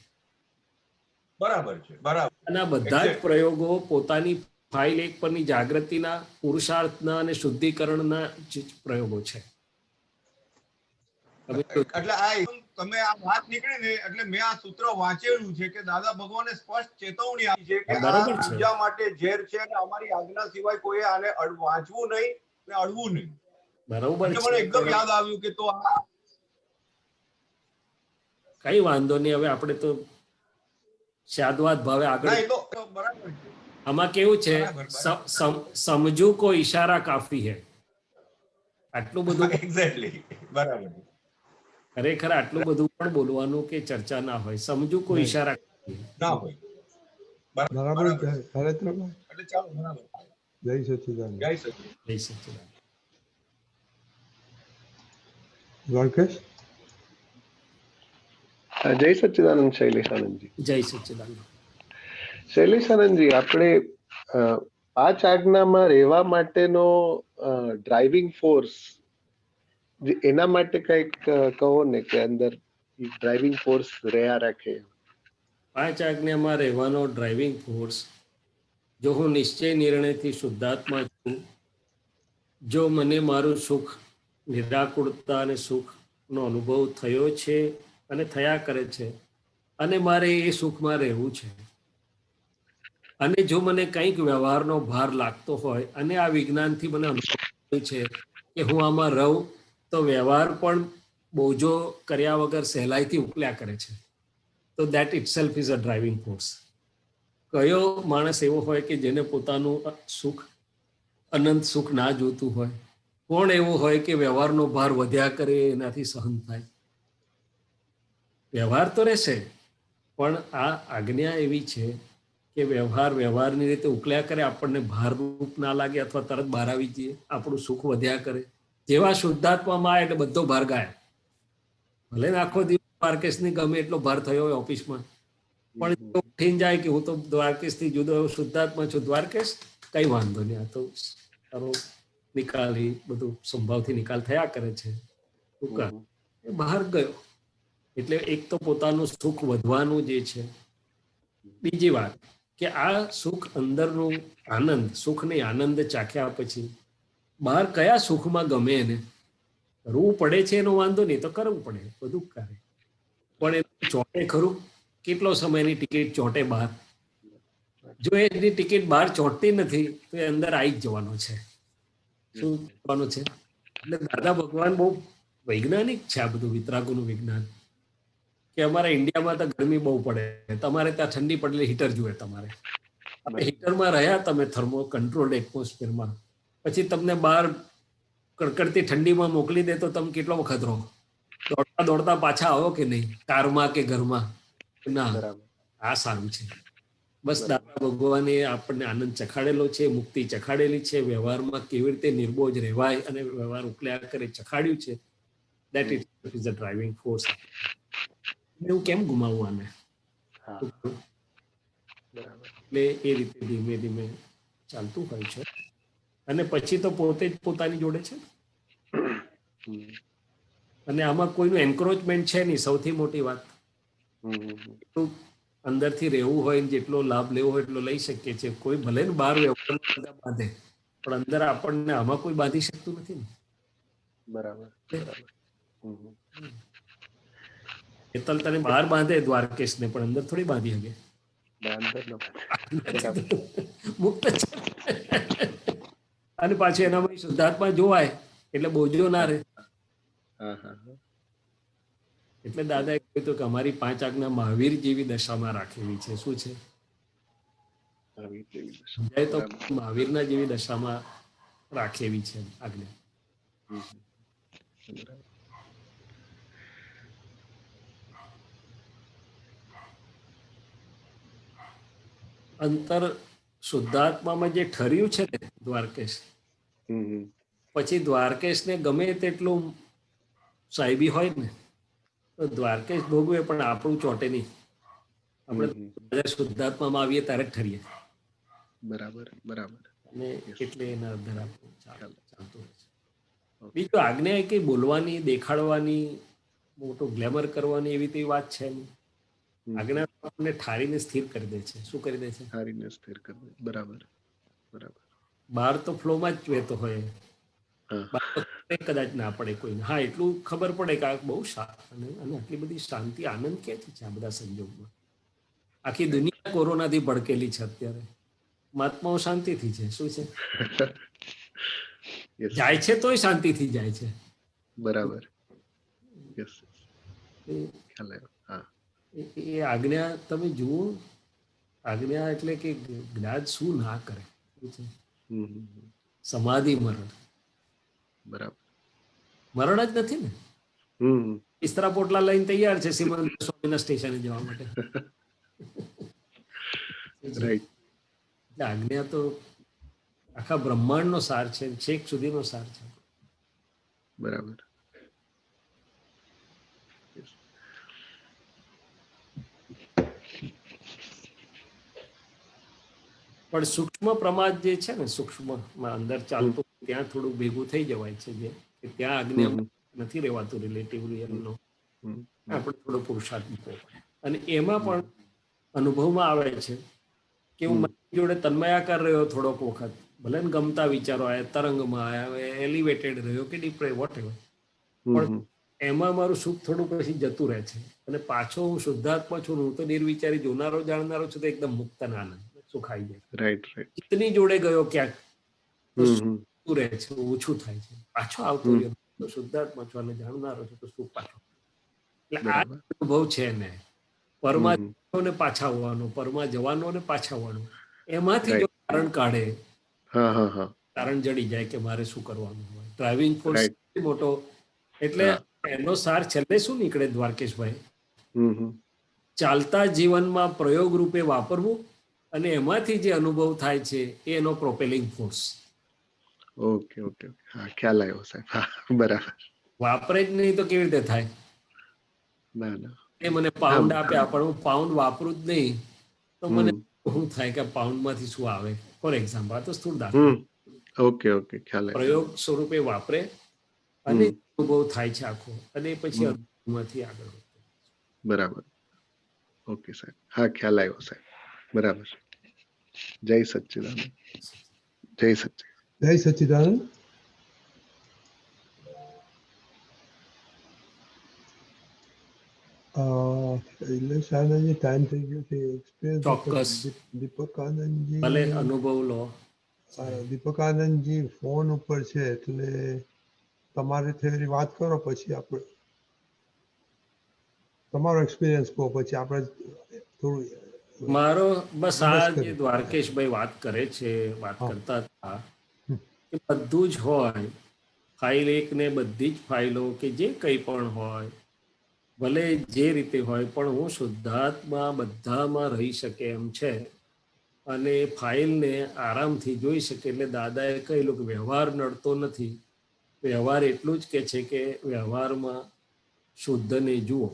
બરાબર છે, બરાબર. અને બધા જ પ્રયોગો પોતાની ફાઇલ એક પરની જાગૃતિના, પુરુષાર્થના અને શુદ્ધિકરણના જ પ્રયોગો છે. એટલે આ તમે આ વાત નીકળી ને એટલે મેં આ સૂત્ર વાંચેલું છે કે દાદા ભગવાને સ્પષ્ટ ચેતવણી આપી છે કે આ બીજા માટે ઝેર છે અને અમારી આજ્ઞા સિવાય કોઈ આને વાંચવું નહીં ને અડવું નહીં. બરાબર છે. મને એકદમ યાદ આવ્યું કે તો આ કઈ વાંધો નહીં, હવે આપણે તો શાદવાદ ભાવે આગળ. આમાં કેવું છે, સમજુ કો ઈશારા કાફી હે. આટલું બધું એક્ઝેક્ટલી બરાબર. ખરેખર આટલું બધું પણ બોલવાનું કે ચર્ચા ના હોય, સમજુ કો ઈશારા ના હોય. બરાબર. એટલે ચાલો, બરાબર. જય સચ્ચિદાનંદ. જય સચ્ચિદાનંદ. જય સચ્ચિદાનંદ. દ્વારકેશ. જય સચ્ચિદાનંદ શૈલેષાનંદજી. જય સચ્ચિદાનંદ. શૈલેષાનંદજી, આપણે પાંચ આજ્ઞામાં રહેવા માટેનો ડ્રાઇવિંગ ફોર્સ, એના માટે કઈક કહો ને કે અંદર ડ્રાઇવિંગ ફોર્સ રહ્યા રાખે. પાંચ આજ્ઞામાં રહેવાનો ડ્રાઇવિંગ ફોર્સ, જો હું નિશ્ચય નિર્ણયથી શુદ્ધાત્મા છું, જો મને મારું સુખ, નિરાકુળતા અને સુખનો અનુભવ થયો છે અને થયા કરે છે, અને મારે એ સુખમાં રહેવું છે, અને જો મને કંઈક વ્યવહારનો ભાર લાગતો હોય અને આ વિજ્ઞાનથી મને અનુભવ છે કે હું આમાં રહું તો વ્યવહાર પણ બોજો કર્યા વગર સહેલાઈથી ઉકલ્યા કરે છે, તો that it self is a driving force. કયો માણસ એવો હોય કે જેને પોતાનું સુખ, અનંત સુખ ના જોતું હોય? કોણ એવો હોય કે વ્યવહારનો ભાર વધ્યા કરે એનાથી સહન થાય? વ્યવહાર તો રહેશે, પણ આ આજ્ઞા એવી છે કે વ્યવહારની રીતે ઉકલ્યા કરે, આપણને ભારરૂપ ના લાગે અથવા તરત બહાર આવી જઈએ, આપણું સુખ વધ્યા કરે. જેવા શુદ્ધાત્મામાં આવે એટલે બધો ભાર ગાય. ભલે ને આખો દિવસ દ્વારકેશની ગમે એટલો ભાર થયો હોય ઓફિસમાં, પણ ઉઠીને જાય કે હું તો દ્વારકેશથી જુદો શુદ્ધાત્મા છું, દ્વારકેશ કઈ વાંધો નહીં, આ તો તારો નિકાલ, બધું સંભાવથી નિકાલ થયા કરે છે, એ બહાર ગયો. એટલે એક તો પોતાનું સુખ વધવાનું જે છે. બીજી વાત કે આ સુખ અંદરનું આનંદ, સુખ નહીં આનંદ ચાખ્યા પછી બહાર કયા સુખમાં ગમે એને કરવું પડે છે એનો વાંધો નહીં તો કરવું પડે, બધું કરે, પણ એ ચોટે ખરું? કેટલો સમયની ટિકિટ ચોટે બહાર? જો એની ટિકિટ બહાર ચોટતી નથી તો એ અંદર આવી જ જવાનો છે. શું કરવાનું છે? એટલે દાદા ભગવાન બહુ વૈજ્ઞાનિક છે આ બધું, વિતરાગોનું વિજ્ઞાન, કે અમારા ઇન્ડિયામાં તો ગરમી બહુ પડે, તમારે ત્યાં ઠંડી પડે હીટર જોઈએ તમારે. હીટરમાં રહ્યા તમે થર્મો કંટ્રોલ્ડ એટમોસ્ફિયરમાં, પછી તમને બહાર કડકડતી ઠંડીમાં મોકલી દે તો તમે કેટલો વખત રહો? દોડતા દોડતા પાછા આવો કે નહીં, કારમાં કે ઘરમાં? ના. આ સારું છે. બસ દાદા ભગવાને આપણને આનંદ ચખાડેલો છે, મુક્તિ ચખાડેલી છે, વ્યવહારમાં કેવી રીતે નિર્બોજ રહેવાય અને વ્યવહાર ઉકલ્યા કરે ચખાડ્યું છે. That is the driving force. એવું કેમ ગુમાવવું આને? એટલે એ રીતે ધીમે ધીમે ચાલતું હોય છે, અને પછી તો પોતે જ પોતાની જોડે છે, અને આમાં કોઈનું એન્ક્રોચમેન્ટ છે નહીં. સૌથી મોટી વાત, અંદરથી રહેવું હોય, જેટલો લાભ લેવો હોય એટલો લઈ શકીએ છીએ. કોઈ ભલે ને બહાર વ્યવહાર બાંધે, પણ અંદર આપણને આમાં કોઈ બાંધી શકતું નથી ને. બરાબર. હેતલ તને બહાર બાંધે દ્વારકેશ ને, પણ અંદર થોડી બાંધી શકે. મુક્ત છે. અને પાછું એનામાં શુદ્ધાત્મા જોવાય એટલે બોજો ના રહે. એટલે દાદાએ કહ્યું હતું કે અમારી 5 આજ્ઞા મહાવીર જેવી દશામાં રાખેલી છે. શું છે? સમજાય તો? મહાવીરના જેવી દશામાં રાખેલી છે આજ્ઞા. અંતર શુદ્ધાત્મામાં જે ઠર્યું છે ને દ્વારકેશ, પછી દ્વારકેશને ગમે તેટલું સાહેબી હોય ને તો દ્વારકેશ ભોગવે, પણ આપણું ચોટે નહીં. આપણે શુદ્ધાત્મામાં આવીએ ત્યારે જ ઠરીએ. બરાબર બરાબર. અને એટલે એના અંદર આપણું ચાલતું હોય છે. બીજું આજ્ઞા કઈ બોલવાની, દેખાડવાની, મોટું ગ્લેમર કરવાની એવી તેવી વાત છે નહીં. આજ્ઞા આપણને ઠારીને સ્થિર કરી દે છે. શું કરી દે છે? ઠારીને સ્થિર કરી દે. બરાબર બરાબર. બહાર તો ફ્લોમાં જ વહેતો હોય, કદાચ ના પડે કોઈને. હા, એટલું ખબર પડે કે આ બહુ અને આટલી બધી શાંતિ આનંદ ક્યાંથી છે આ બધા સંજોગમાં? આખી દુનિયા કોરોનાથી ભડકેલી છે અત્યારે, મહાત્માઓ શાંતિથી છે. શું છે? જાય છે તોય શાંતિથી જાય છે. બરાબર. એ આજ્ઞા તમે જુઓ, આજ્ઞા એટલે કે જ્ઞાન શું ના કરે. સમાધિ મરણ. બરાબર. મરણ જ નથી ને. ઇસ્તરા પોટલા લઈને તૈયાર છે સિમંદર સ્વામીના સ્ટેશને જવા માટે. એટલે આજ્ઞા તો આખા બ્રહ્માંડનો સાર છે, છેક સુધીનો સાર છે. બરાબર. પણ સૂક્ષ્મ પ્રમાદ જે છે ને, સૂક્ષ્મમાં અંદર ચાલતું, ત્યાં થોડું ભેગું થઈ જવાય છે. જે ત્યાં આજ્ઞા નથી રહેવાતું રિલેટિવ રિયલનો, આપણે થોડો પુરુષાર્થ મૂકવો પડે. અને એમાં પણ અનુભવમાં આવે છે કે હું મારી જોડે તન્મયાકાર રહ્યો થોડોક વખત, ભલે ને ગમતા વિચારો આવ્યા, તરંગમાં આવ્યા, એલિવેટેડ રહ્યો કે ડીપ્રે વોટ એવર, પણ એમાં મારું સુખ થોડું પછી જતું રહે છે. અને પાછો હું શુદ્ધાત્મા છું, હું તો નિર્વિચારી જોનારો જાણનારો છું, તો એકદમ મુક્ત આનંદ સુખ આવી જાય. Right right. ચિત્તની જોડે ગયો ક્યાંક તો રહે છે, ઓછું થાય છે, પાછો આવતો રહ્યો તો શુદ્ધાત્મા છું અને જાણનારો છું તો સુખ પાછો. એટલે આ અનુભવ છે ને, પરમાં ને પાછા આવવાનો, પરમાં જવાનો ને પાછા આવવાનો, એમાંથી જો કારણ કાઢે, કારણ જડી જાય કે મારે શું કરવાનું હોય. ડ્રાઇવિંગ ફોર્સ મોટો, એટલે એનો સાર છેલ્લે શું નીકળે દ્વારકેશભાઈ? ચાલતા જીવનમાં પ્રયોગ રૂપે વાપરવું, અને એમાંથી જે અનુભવ થાય છે એનો પ્રોપેલિંગ ફોર્સ. Okay okay. હા, ખ્યાલ આવ્યો સાહેબ. હા, બરાબર. વાપરે જ નહીં તો કેવી રીતે થાય? ના ના. એ મને પાઉન્ડ આપ્યા, પણ હું પાઉન્ડ વાપરું જ નહીં તો મને શું થાય કે પાઉન્ડ માંથી શું આવે? ફોર એક્ઝામ્પલ, આ તો સ્થૂળ દાખલો. ઓકે ઓકે, ખ્યાલ આવ્યો. પ્રયોગ સ્વરૂપે વાપરે અને અનુભવ થાય છે આખો, અને પછી અનુભવમાંથી આગળ. બરાબર. ઓકે સાહેબ. હા, ખ્યાલ આવ્યો સાહેબ. બરાબર. જય સચ્ચિદાનંદ. જય સચ્ચિદાનંદ. જય સચ્ચિદાનંદ. શૈલેષ આનંદજી ટાઈમ થઈ ગયો છે. એક્સપિરિયન્સ ચોક્કસ દીપક આનંદજી ભલે અનુભવ લો. દીપક આનંદજી ફોન ઉપર છે એટલે તમારી થયેલી વાત કરો, પછી આપણે તમારો એક્સપિરિયન્સ કહો, પછી આપણે થોડું મારો બસ આ બસ જે કરી. દ્વારકેશભાઈ વાત કરે છે, વાત કરતા હતા કે બધું જ હોય, ફાઇલ એક ને બધી જ ફાઇલો કે જે કંઈ પણ હોય, ભલે જે રીતે હોય, પણ હું શુદ્ધાત્મા બધામાં રહી શકે એમ છે અને ફાઇલને આરામથી જોઈ શકે. એટલે દાદાએ કહેલું કે વ્યવહાર નડતો નથી, વ્યવહાર એટલું જ કે છે કે વ્યવહારમાં શુદ્ધને જુઓ.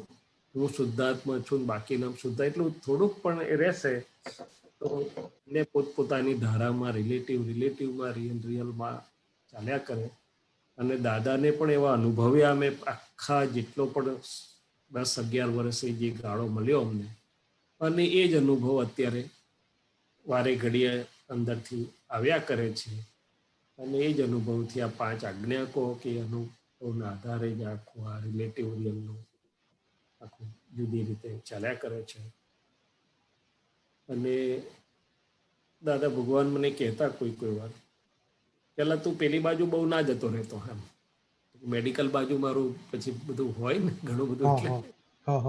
હું શુદ્ધાત્મા છું, બાકીના શુદ્ધ, એટલું થોડુંક પણ એ રહેશે તો ને પોતપોતાની ધારામાં રિલેટિવમાં રિયલમાં ચાલ્યા કરે. અને દાદાને પણ એવા અનુભવ્યા અમે, આખા જેટલો પણ 10-11 વર્ષે જે ગાળો મળ્યો અમને, અને એ જ અનુભવ અત્યારે વારે ઘડીએ અંદરથી આવ્યા કરે છે. અને એ જ અનુભવથી આ 5 આજ્ઞા કહો કે અનુભવના આધારે જ આખું આ રિલેટિવ રિયલનું આખું જુદી રીતે ચાલ્યા કરે છે. અને દાદા ભગવાન મને કહેતા કોઈ વાર, પહેલા તું પેલી બાજુ બહુ ના જતો રહેતો, એમ મેડિકલ બાજુ મારું પછી બધું હોય ને ઘણું બધું,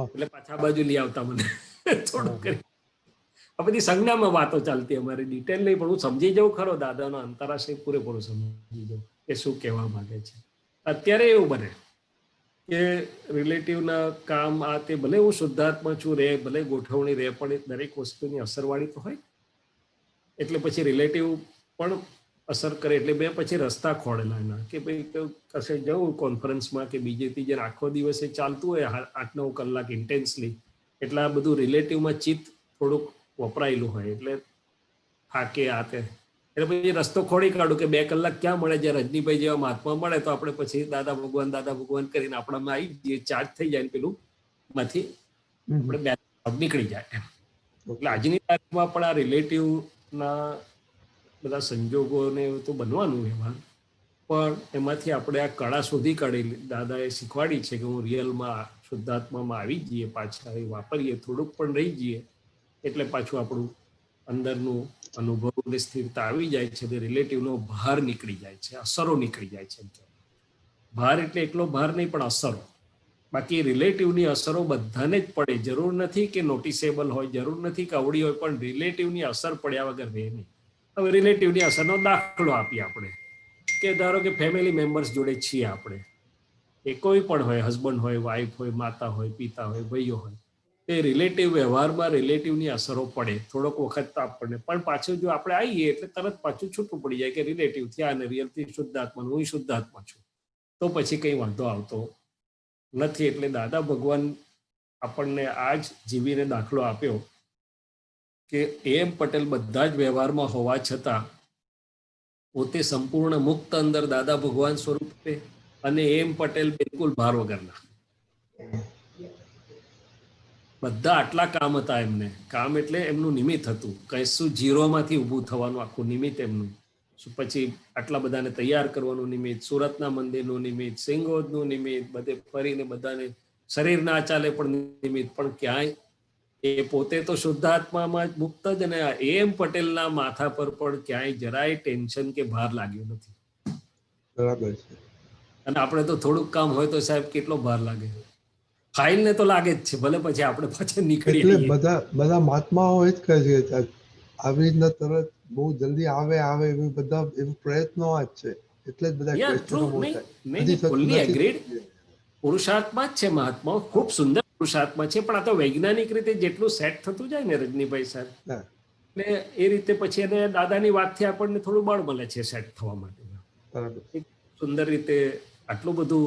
એટલે પાછા બાજુ લઈ આવતા મને થોડું કરી. આ બધી સંજ્ઞામાં વાતો ચાલતી, અમારી ડિટેલ નહીં, પણ હું સમજી જાઉં ખરો દાદાનો અંતરાશય પૂરેપૂરો સમજી જાઉં કે શું કહેવા માંગે છે. અત્યારે એવું બને કે રિલેટિવના કામ આ તે, ભલે હું શુદ્ધાત્મા છું રે, ભલે ગોઠવણી રે, પણ દરેક વસ્તુની અસરવાળી તો હોય. એટલે પછી રિલેટિવ પણ અસર કરે. એટલે મેં પછી રસ્તા ખોળેલા એના કે ભાઈ કશે જવું કોન્ફરન્સમાં કે બીજે ત્રીજે, આખો દિવસે ચાલતું હોય 8-9 કલાક ઇન્ટેન્સલી, એટલે આ બધું રિલેટિવમાં ચિત્ત થોડુંક વપરાયેલું હોય, એટલે થાકે આ તે. એટલે પછી રસ્તો ખોડી કાઢું કે 2 કલાક ક્યાં મળે, જ્યારે રજનીભાઈ જેવા મહાત્મા મળે તો આપણે પછી દાદા ભગવાન કરીને આપણામાં આવી જઈએ, ચાર્જ થઈ જાય, પેલું માંથી આપણે નીકળી જાય. એટલે આજની તારીખમાં પણ આ રિલેટિવના બધા સંજોગોને તો બનવાનું વ્યવહાર, પણ એમાંથી આપણે આ કળા શોધી કાઢી દાદાએ શીખવાડી છે કે હું રિયલમાં શુદ્ધાત્મામાં આવી જઈએ, પાછા એ વાપરીએ, થોડુંક પણ રહી જઈએ, એટલે પાછું આપણું અંદરનું અનુભવની સ્થિરતા આવી જાય છે. રિલેટિવનો ભાર નીકળી જાય છે, અસરો નીકળી જાય છે. ભાર એટલે એકલો ભાર નહીં, પણ અસરો. બાકી રિલેટિવની અસરો બધાને જ પડે, જરૂર નથી કે નોટિસેબલ હોય, જરૂર નથી કે અવળી હોય, પણ રિલેટિવની અસર પડ્યા વગર રહે નહીં. હવે રિલેટિવની અસરનો દાખલો આપીએ આપણે કે ધારો કે ફેમિલી મેમ્બર્સ જોડે છીએ આપણે, એ કોઈ પણ હોય, હસબન્ડ હોય, વાઈફ હોય, માતા હોય, પિતા હોય, ભાઈઓ હોય, એ રિલેટિવ વ્યવહારમાં રિલેટિવની અસરો પડે થોડોક વખત તો આપણને, પણ પાછું જો આપણે આવીએ એટલે તરત પાછું છૂટું પડી જાય કે રિલેટિવ થયા અને રિયલથી શુદ્ધાત્મા, હું શુદ્ધાત્મા છું, તો પછી કંઈ વાંધો આવતો નથી. એટલે દાદા ભગવાન આપણને આ જ જીવીને દાખલો આપ્યો કે એમ પટેલ બધા જ વ્યવહારમાં હોવા છતાં પોતે સંપૂર્ણ મુક્ત અંદર દાદા ભગવાન સ્વરૂપે, અને એમ પટેલ બિલકુલ ભાર વગરના. બધા આટલા કામ હતા એમને, કામ એટલે એમનું નિમિત્ત હતું, કશું ઝીરોમાંથી ઊભું થવાનું આખું નિમિત્ત એમનું. પછી આટલા બધાને તૈયાર કરવાનું નિમિત્ત, સુરતના મંદિરનું નિમિત્ત, સિંગોદનું નિમિત્ત, બધે ફરીને બધાને શરીર ના ચાલે પણ નિમિત્ત, પણ ક્યાંય એ પોતે તો શુદ્ધાત્મામાં જ મુક્ત જ, અને એમ પટેલના માથા પર પણ ક્યાંય જરાય ટેન્શન કે ભાર લાગ્યો નથી. બરાબર છે. અને આપણે તો થોડુંક કામ હોય તો સાહેબ કેટલો ભાર લાગે, ફાઇલ ને તો લાગે જ છે, ભલે પછી આપણે પાછળ નીકળી એટલે આવીએ. બધા મહાત્માઓ એ જ કહે છે કે આવી રીતના તરત બહુ જલ્દી આવે એવી બધા એવી પ્રયત્નો જ છે, એટલે જ બધા ક્વેશ્ચનો બહુ થાય. હજી થતું નથી. પુરુષાર્થમાં જ છે મહાત્માઓ, ખૂબ સુંદર પુરુષાર્થમાં છે, પણ આ તો વૈજ્ઞાનિક રીતે જેટલું સેટ થતું જાય ને રજનીભાઈ સાહેબ, એટલે એ રીતે પછી એને દાદાની વાતથી આપણને થોડું બળ મળે છે સેટ થવા માટે. સુંદર રીતે આટલું બધું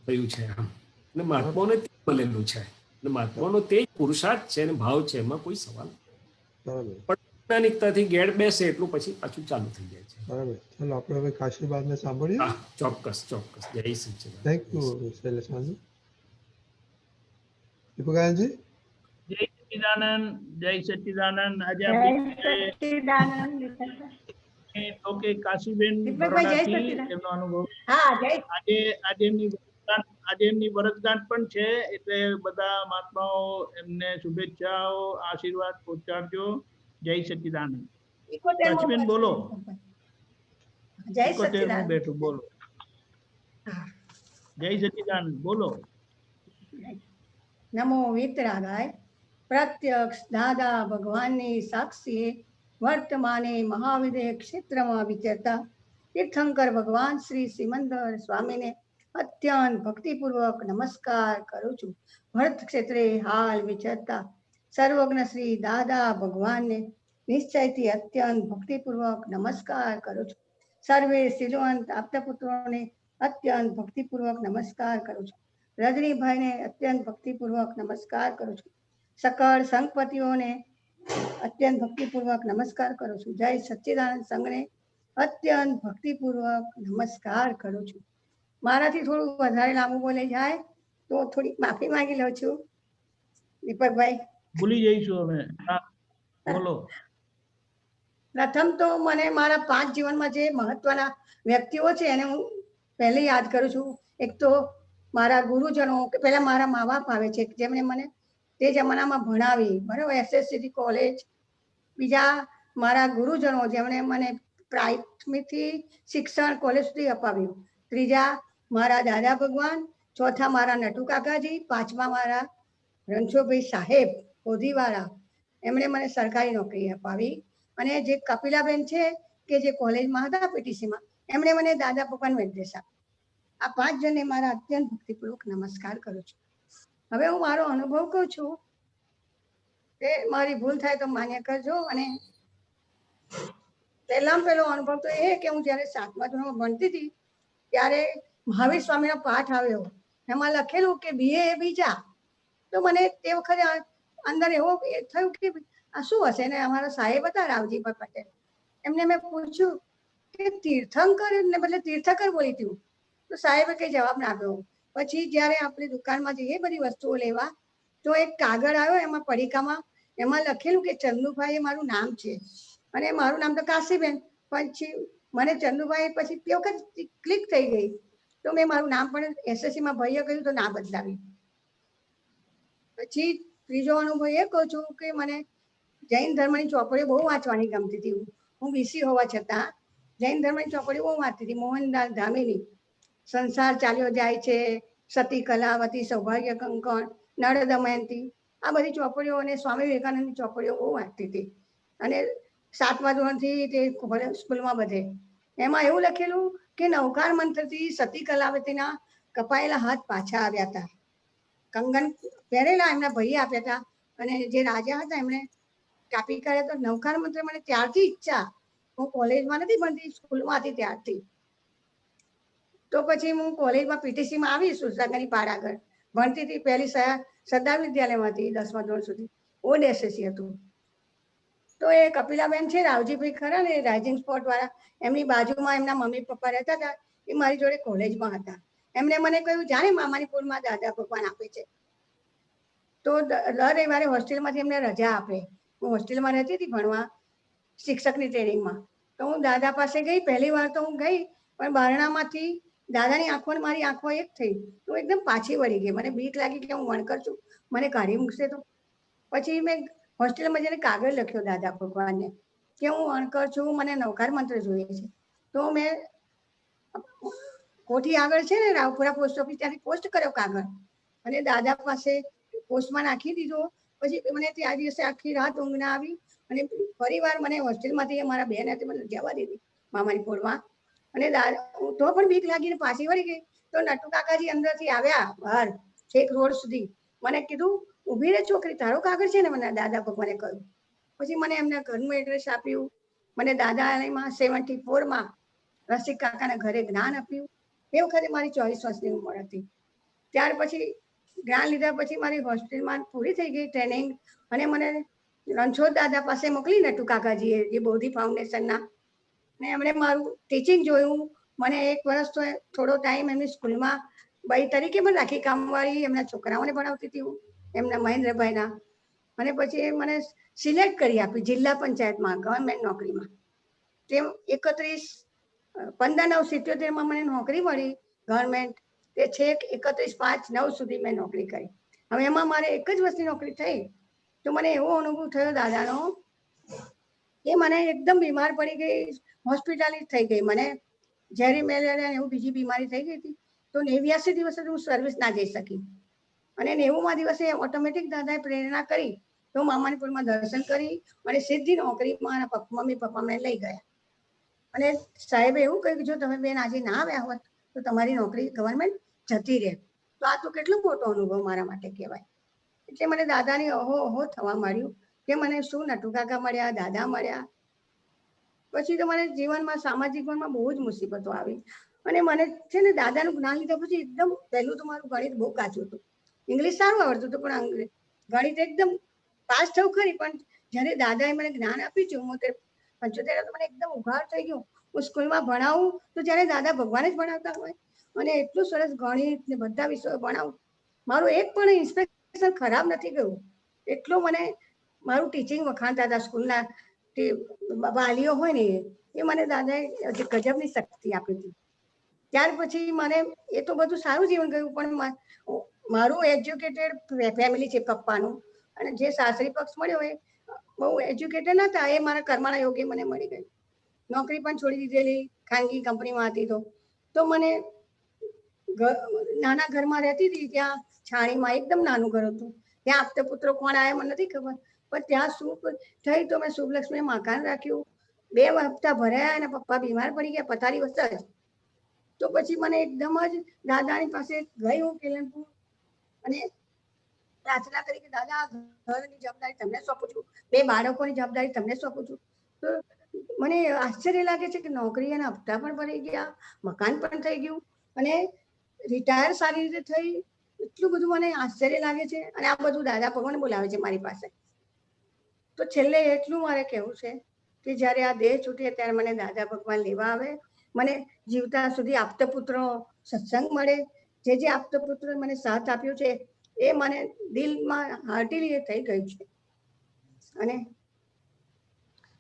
થયું છે આમ, અને મહાત્માઓને તે મળેલું છે, અને મહાત્માનો તે જ પુરુષાર્થ છે અને ભાવ છે, એમાં કોઈ સવાલ પણ વૈજ્ઞાનિકતાથી ગેડ બેસે એટલું પછી પાછું ચાલુ થઈ જાય છે. બરાબર. ચાલો આપણે હવે કાશીબાદને સાંભળીએ. ચોક્કસ. જય સચ્ચિદાનંદ. Thank you શૈલેષજી. દીપકાનંદજી. જય સચ્ચિદાનંદ. જય સચ્ચિદાનંદ. આજે ઓકે કાશીબેન બરોડાથી એમનો અનુભવ. આજે એમની આજે એમની વર્ષગાંઠ પણ છે, એટલે બધા મહાત્માઓ એમને શુભેચ્છાઓ આશીર્વાદ પહોંચાડજો. જય સચ્ચિદાનંદ. કાચીબેન બોલો. જય 71 બેઠું બોલો. જય સચ્ચિદાનંદ બોલો. નમો વિતરાગાય. પ્રત્યક્ષ દાદા ભગવાનની સાક્ષીએ વર્તમાને મહાવિદ્ય ક્ષેત્રમાં વિચરતા તીર્થંકર ભગવાન શ્રી સિમંદર સ્વામીને અત્યંત ભક્તિપૂર્વક નમસ્કાર કરું છું. ભરત ક્ષેત્રે હાલ વિચરતા સર્વજ્ઞ શ્રી દાદા ભગવાનને નિશ્ચયથી અત્યંત ભક્તિપૂર્વક નમસ્કાર કરું છું. સર્વે શીલવંત આપતા અત્યંત ભક્તિપૂર્વક નમસ્કાર કરું છું. રજનીભાઈને અત્યંત ભક્તિપૂર્વક નમસ્કાર કરું છું. સકળ સંઘપતિઓને અત્યંત ભક્તિપૂર્વક નમસ્કાર કરું છું. જય સચ્ચિદાનંદ સંઘને અત્યંત ભક્તિપૂર્વક નમસ્કાર કરું છું. મારાથી થોડું વધારે લાંબુ બોલે જાય તો થોડી માફી માંગી લઉં છું. દીપકભાઈ ભૂલી જઈશું અમે. બોલો. પ્રથમ તો મને મારા 5 જીવનમાં જે મહત્વના વ્યક્તિઓ છે એને હું પહેલે યાદ કરું છું. એક તો મારા ગુરુજનો, કે પહેલા મારા મા બાપ આવે છે જેમણે મને તે જમાનામાં ભણાવી, બરાબર, SSCT કોલેજ. બીજા મારા ગુરુજનો જેમણે મને પ્રાથમિકથી શિક્ષણ કોલેજ સુધી અપાવ્યું. ત્રીજા મારા દાદા ભગવાન. ચોથા મારા નટુ કાકાજી. પાંચમા મારા રણછોડભાઈ સાહેબ પોધીવાળા, એમણે મને સરકારી નોકરી અપાવી. અને જે કપિલાબેન છે કે જે કોલેજમાં હતા PTCમાં, એમણે મને દાદા ભગવાન એડ્રેસ આપ્યું. આ 5 જણને મારા અત્યંત ભક્તિપૂર્વક નમસ્કાર કરું છું. હવે હું મારો અનુભવ કહું છું, કે મારી ભૂલ થાય તો માન્ય કરજો. અને પહેલો અનુભવ તો એ કે હું જ્યારે 7મા ધોરણમાં ભણતી હતી ત્યારે મહાવીર સ્વામીનો પાઠ આવ્યો. એમાં લખેલું કે BA બીજા. તો મને તે વખતે અંદર એવો થયું કે આ શું હશે. ને અમારા સાહેબ હતા રાવજીભાઈ પટેલ, એમને મેં પૂછ્યું કે તીર્થંકર ને બદલે તીર્થકર બોલી હતી. તો સાહેબે કંઈ જવાબ ના આપ્યો. પછી જ્યારે આપણે દુકાનમાં જઈએ બધી વસ્તુઓ લેવા, તો એક કાગળ આવ્યો, એમાં પડીકામાં એમાં લખેલું કે ચંદુભાઈ એ મારું નામ છે, અને મારું નામ તો કાશીબેન. પછી મને ચંદુભાઈ પછી તે વખત ક્લિક થઈ ગઈ. તો મેં મારું નામ પણ SSCમાં ભાઈએ કહ્યું તો ના બદલાવી. પછી ત્રીજો અનુભવ એ કહું છું કે મને જૈન ધર્મની ચોપડીઓ બહુ વાંચવાની ગમતી હતી. હું BC હોવા છતાં જૈન ધર્મની ચોપડીઓ બહુ વાંચતી હતી. મોહનદાસ ધામીની સંસાર ચાલ્યો જાય છે, સતી કલાવતી, સૌભાગ્ય કંકણ, નળ દમયંતી, આ બધી ચોપડીઓ અને સ્વામી વિવેકાનંદની ચોપડીઓ બહુ વાંચતી હતી. અને 7મા ધોરણથી તે સ્કૂલમાં બધે એમાં એવું લખેલું કે નવકાર મંત્રથી સતી કલાવતીના કપાયેલા હાથ પાછા આવ્યા હતા. કંગન પહેરેલા એમના ભાઈએ આપ્યા હતા, અને જે રાજા હતા એમણે કાપી કર્યા. તો નવકાર મંત્ર મને ત્યારથી ઈચ્છા, હું કોલેજમાં નથી ભણતી, સ્કૂલમાં હતી ત્યારથી. તો પછી હું કોલેજમાં PTCમાં આવી, સુરસાગરની પાર આગળ ભણતી હતી. પહેલી સરદાર વિદ્યાલયમાં હતી 10મા ધોરણ સુધી. ઓલ્ડ SSC હતું. તો એ કપિલાબેન છે, રાવજીભાઈ ખરા ને રાઇઝિંગ સ્પોટ વાળા, એમની બાજુમાં એમના મમ્મી પપ્પા રહેતા હતા. એ મારી જોડે કોલેજમાં હતા. એમણે મને કહ્યું જાણે મામાની પુરમાં દાદા ભગવાન આપે છે, તો દર રવિવારે હોસ્ટેલમાંથી એમને રજા આપે. હું હોસ્ટેલમાં રહેતી હતી ભણવા, શિક્ષકની ટ્રેનિંગમાં. તો હું દાદા પાસે ગઈ. પહેલી વાર તો હું ગઈ, પણ બારણામાંથી દાદાની આંખો ને મારી આંખો એક થઈ. તો એકદમ પાછી વળી ગઈ. મને બીક લાગી કે હું વણકર છું, મને કાઢી મૂકશે તો. પછી મેં હોસ્ટેલમાં જઈને કાગળ લખ્યો દાદા ભગવાનને કે હું વણકર છું, મને નવકાર મંત્ર જોઈએ છે. તો મેં કોઠી આગળ છે ને રાવપુરા પોસ્ટ ઓફિસ, ત્યાંથી પોસ્ટ કર્યો કાગળ, અને દાદા પાસે પોસ્ટમાં નાખી દીધો. પછી મને ત્યાં દિવસે આખી રાત ઊંઘ ના આવી, અને ફરી વાર મને હોસ્ટેલમાંથી મારા બેન હતી મને જવા દીધી મામાની પુરમાં. અને તો પણ બીક લાગીને પાછી વળી ગઈ. તો નટુ કાકાજી અંદરથી આવ્યા બહાર છેક રોડ સુધી. મને કીધું ઊભી રહે છોકરી, તારો કાગળ છે ને, મને દાદા ભગવાને કહ્યું. પછી મને એમના ઘરનું એડ્રેસ આપ્યું. મને દાદાલયમાં 74માં રસિક કાકાના ઘરે જ્ઞાન આપ્યું. એ વખતે મારી 24 વર્ષની ઉંમર હતી. ત્યાર પછી જ્ઞાન લીધા પછી મારી હોસ્ટેલમાં પૂરી થઈ ગઈ ટ્રેનિંગ, અને મને રણછોડ દાદા પાસે મોકલી નટુ કાકાજીએ, જે બોધિ ફાઉન્ડેશનના. ને એમણે મારું ટીચિંગ જોયું. મને 1 વર્ષ તો થોડો ટાઈમ એમની સ્કૂલમાં બાઈ તરીકે પણ રાખી, કામવાળી. એમના છોકરાઓને ભણાવતી હતી હું, એમના મહેન્દ્રભાઈના. અને પછી મને સિલેક્ટ કરી આપી જિલ્લા પંચાયતમાં ગવર્મેન્ટ નોકરીમાં. તે 15/9/77માં મને નોકરી મળી ગવર્મેન્ટ. તે છેક 31/5/9 સુધી મેં નોકરી કરી. હવે એમાં મારે એક જ વર્ષની નોકરી થઈ તો મને એવો અનુભવ થયો દાદાનો કે મને એકદમ બીમાર પડી ગઈ, હોસ્પિટલાઇઝ થઈ ગઈ, મને ઝેરી મેલેરિયા એવું બીજી બીમારી થઈ ગઈ હતી. તો 89 દિવસે હું સર્વિસ ના જઈ શકી અને 90મા દિવસે ઓટોમેટિક દાદાએ પ્રેરણા કરી તો મામાનીપુરમાં દર્શન કરી અને સીધી નોકરી મારા મમ્મી પપ્પા મને લઈ ગયા. અને સાહેબે એવું કહ્યું કે જો તમે બેન આજે ના આવ્યા હોત તો તમારી નોકરી ગવર્મેન્ટ જતી રહે. તો આ તો કેટલો મોટો અનુભવ મારા માટે કહેવાય. એટલે મને દાદાની અહો થવા માંડ્યું કે મને શું નટુકાકા મળ્યા, દાદા મળ્યા. પછી તો મને જીવનમાં સામાજિક જીવનમાં બહુ જ મુસીબતો આવી અને મને છે ને દાદાનું જ્ઞાન લીધા પછી એકદમ પહેલું તો મારું ગણિત બહુ કાચું હતું, ઇંગ્લિશ સારું આવડતું હતું પણ ગણિત એકદમ પાસ થયું ખરી. પણ જ્યારે દાદાએ મને જ્ઞાન આપ્યું 74-75 તો મને એકદમ ઉઘાડ થઈ ગયું. હું સ્કૂલમાં ભણાવું તો જ્યારે દાદા ભગવાન જ ભણાવતા હોય અને એટલું સરસ ગણિત ને બધા વિષયો ભણાવું, મારું એક પણ ઇન્સ્પેક્શન ખરાબ નથી ગયું. એટલો મને મારું ટીચિંગ વખાણતા હતા સ્કૂલના વાલીઓ હોય ને એ મને દાદાએ ગજબની શક્તિ આપી હતી. ત્યાર પછી મને એ તો બધું સારું જીવન ગયું પણ મારું એજ્યુકેટેડ ફેમિલી છે પપ્પાનું અને જે સાસરી પક્ષ મળ્યો એ બહુ એજ્યુકેટેડ નતા, એ મારા કર્માના યોગે મને મળી ગયું. નોકરી પણ છોડી દીધેલી, ખાનગી કંપનીમાં હતી તો મને નાના ઘરમાં રહેતી હતી, ત્યાં છાણીમાં એકદમ નાનું ઘર હતું. ત્યાં આપતા પુત્રો કોણ આવ્યા મને નથી ખબર, પણ ત્યાં શુભ થઈ તો મેં શુભલક્ષ્મી મકાન રાખ્યું. 2 હપ્તા ભરાયા અને પપ્પા બીમાર પડી ગયા પથારી વસ્તા જ. તો પછી મને એકદમ જ દાદાની પાસે ગઈ હું કેલનપુર અને પ્રાર્થના કરી કે દાદા ઘરની જવાબદારી તમને સોંપું છું, 2 બાળકોની જવાબદારી તમને સોંપું છું. તો મને આશ્ચર્ય લાગે છે કે નોકરી અને હપ્તા પણ ભરાઈ ગયા, મકાન પણ થઈ ગયું અને રિટાયર સારી રીતે થઈ. એટલું બધું મને આશ્ચર્ય લાગે છે અને આ બધું દાદા ભગવાન બોલાવે છે મારી પાસે. તો છેલ્લે એટલું મારે કહેવું છે કે જ્યારે આ દેહ છૂટે ત્યારે મને દાદા ભગવાન લેવા આવે, મને જીવતા સુધી આપતા પુત્રો સત્સંગ મળે. જે આપતા પુત્ર મને સાથ આપ્યો છે એ મને દિલમાં હાર્ટીલી થઈ ગયું છે. અને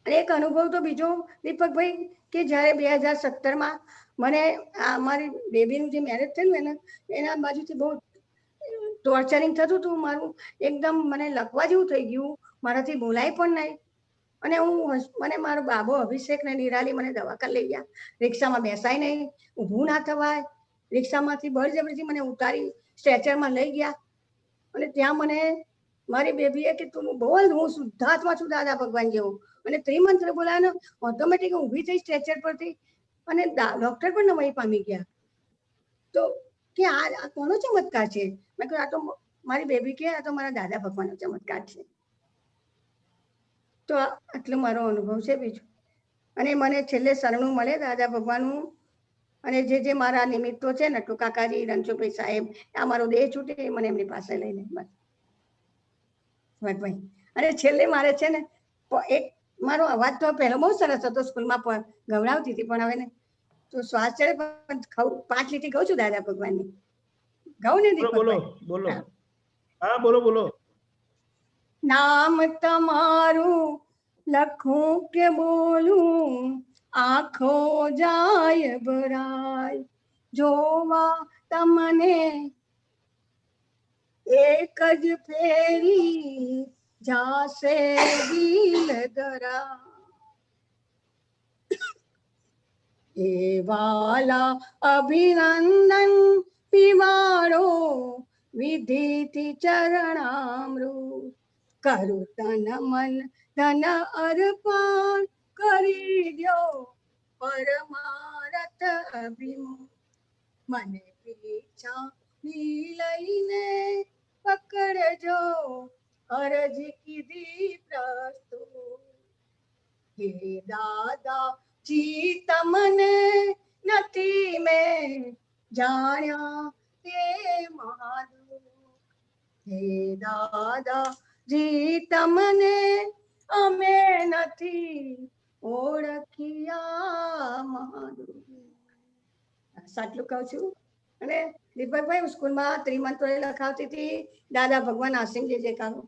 એક અનુભવ તો બીજો દીપકભાઈ કે જ્યારે 2017માં મને મારી બેબીનું જે મેરેજ થયું ને એના બાજુથી બહુ ટોર્ચરિંગ થતું હતું. મારું એકદમ મને લખવા જેવું થઈ ગયું, મારાથી બોલાય પણ નહીં. અને મને મારો બાબો અભિષેક ને નિરાલી મને દવાખાને લઈ ગયા. રિક્ષામાં બેસાય નહીં, ઊભું ના થવાય. રિક્ષામાંથી બળજબરીથી મને ઉતારી સ્ટ્રેચરમાં લઈ ગયા અને ત્યાં મને મારી બેબીએ કે તું બોલ હું શુદ્ધાત્મા છું દાદા ભગવાન જેવો. અને ત્રિમંત્ર બોલાવ્યો, ઓટોમેટિક ઊભી થઈ સ્ટ્રેચર પરથી અને ડોક્ટર પણ નવાઈ પામી ગયા. તો કે આ કોનો ચમત્કાર છે? મેં કહ્યું આ તો મારી બેબી કે આ તો મારા દાદા ભગવાનનો ચમત્કાર છે. તો આટલો મારો અનુભવ છે બીજું. અને મને છેલ્લે શરણું મળે દાદા ભગવાનનું અને જે મારા નિમિત્તો છે નટુ કાકાજી, રણછોડભાઈ સાહેબ, આ મારો દેહ છૂટે મને એમની પાસે લઈને બસ ભાઈ. અને છેલ્લે મારે છે ને એક મારો અવાજ તો પહેલો બહુ સરસ હતો, સ્કૂલમાં પણ ગવડાવતી હતી, પણ હવે ને તો શ્વાસ ચડે પણ 5 લીટી કહું છું દાદા ભગવાનની. ગાઉં ને બોલો બોલો. હા બોલો બોલો. નામ તમારું લખું કે બોલું, આંખો જાય ભરાય, જોવા તમને એક જ ફેરી જાશે દિલ ધરા. એ વાલા અભિનંદન પીવાડો, વિધિથી ચરણામૃત, કરું તન મન ધન અર્પણ, કરી દ્યો પરમારથ અભિમુખ. મને પીછા લઈને પકડજો, અરજ કીધી પ્રસ્તુત. હે દાદા જી તમને નથી મેં જાણ્યા તે મહાદુખ. હે દાદા જી તમને અમે નથી ઓળખ્યા મહાદુખ. સાટલું કહું છું. અને દીપકભાઈ સ્કૂલમાં ત્રિમંત્રો લખાવતી હતી, દાદા ભગવાન આસીમ જે કાઢો.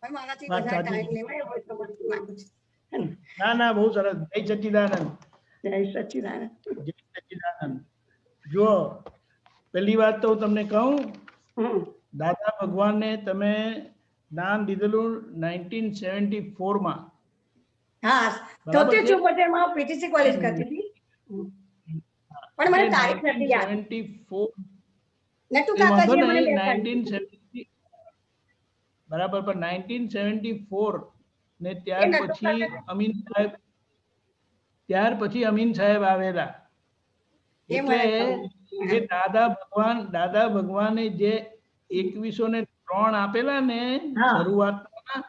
મારાથી વધારે ટાઈમ લેવાય હોય તો માંગુ છું. ના ના બહુ સરસ. જય સચ્ચિદાનંદ. જય સચ્ચિદાનંદ. જય સચ્ચિદાનંદ. જો પહેલી વાત તો હું તમને કહું, દાદા ભગવાનને તમે જ્ઞાન દીધેલું 1974 માં. હા, 73 પટેલમાં પીટીસી કોલેજ કરતી હતી, પણ મને તારીખ નથી યાદ. 1974 નટુ કાકાજીએ મને બેસાડી. 1970 બરાબર, પણ 1974 ને ત્યાર પછી અમીન સાહેબ આવેલા. એટલે જે દાદા ભગવાને જે 2103 આપેલા ને શરૂઆતમાં,